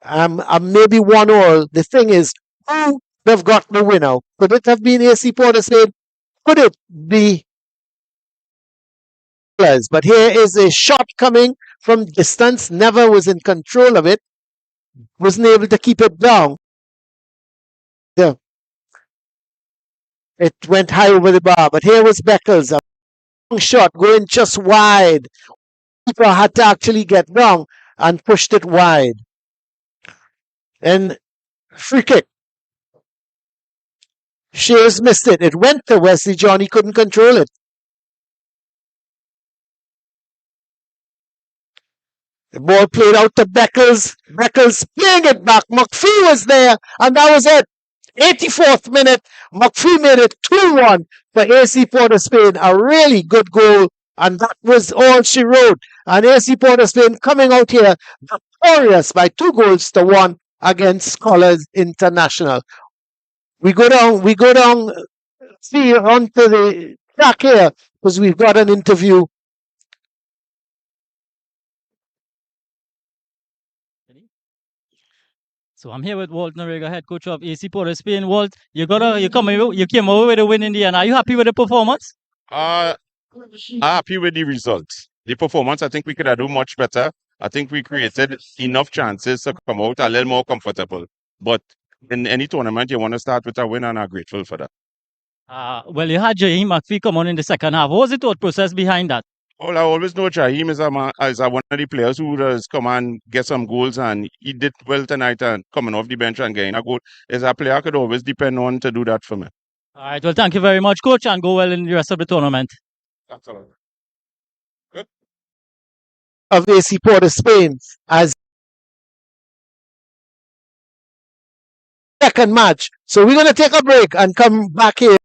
maybe 1-1. The thing is, who have got the winner? Could it have been AC Port of Spain? Could it be? But here is a shot coming from distance. Never was in control of it. Wasn't able to keep it down. Yeah. It went high over the bar. But here was Beckles. A long shot going just wide. Keeper had to actually get down and pushed it wide. And free kick. Shears missed it. It went to Wesley John. He couldn't control it. The ball played out to Beckles. Beckles playing it back. McPhee was there, and that was it. 84th minute. McPhee made it 2-1 for AC Port of Spain. A really good goal, and that was all she wrote. And AC Port of Spain coming out here victorious by 2-1 against Scholars International. We go down, see onto the track here because we've got an interview. So I'm here with Walt Noriega, head coach of AC Port of Spain. Walt, you came over with a win in the end. Are you happy with the performance? I'm happy with the results. The performance, I think we could have done much better. I think we created enough chances to come out a little more comfortable. But in any tournament, you want to start with a win, and I'm grateful for that. Well, you had Jaheim McPhee come on in the second half. What was the thought process behind that? Well, I always know Jaheim is one of the players who does come and get some goals, and he did well tonight and coming off the bench and getting a goal. Is a player I could always depend on to do that for me. All right, well, thank you very much, coach, and go well in the rest of the tournament. That's all. Good. Of AC Port of Spain as second match. So we're going to take a break and come back here.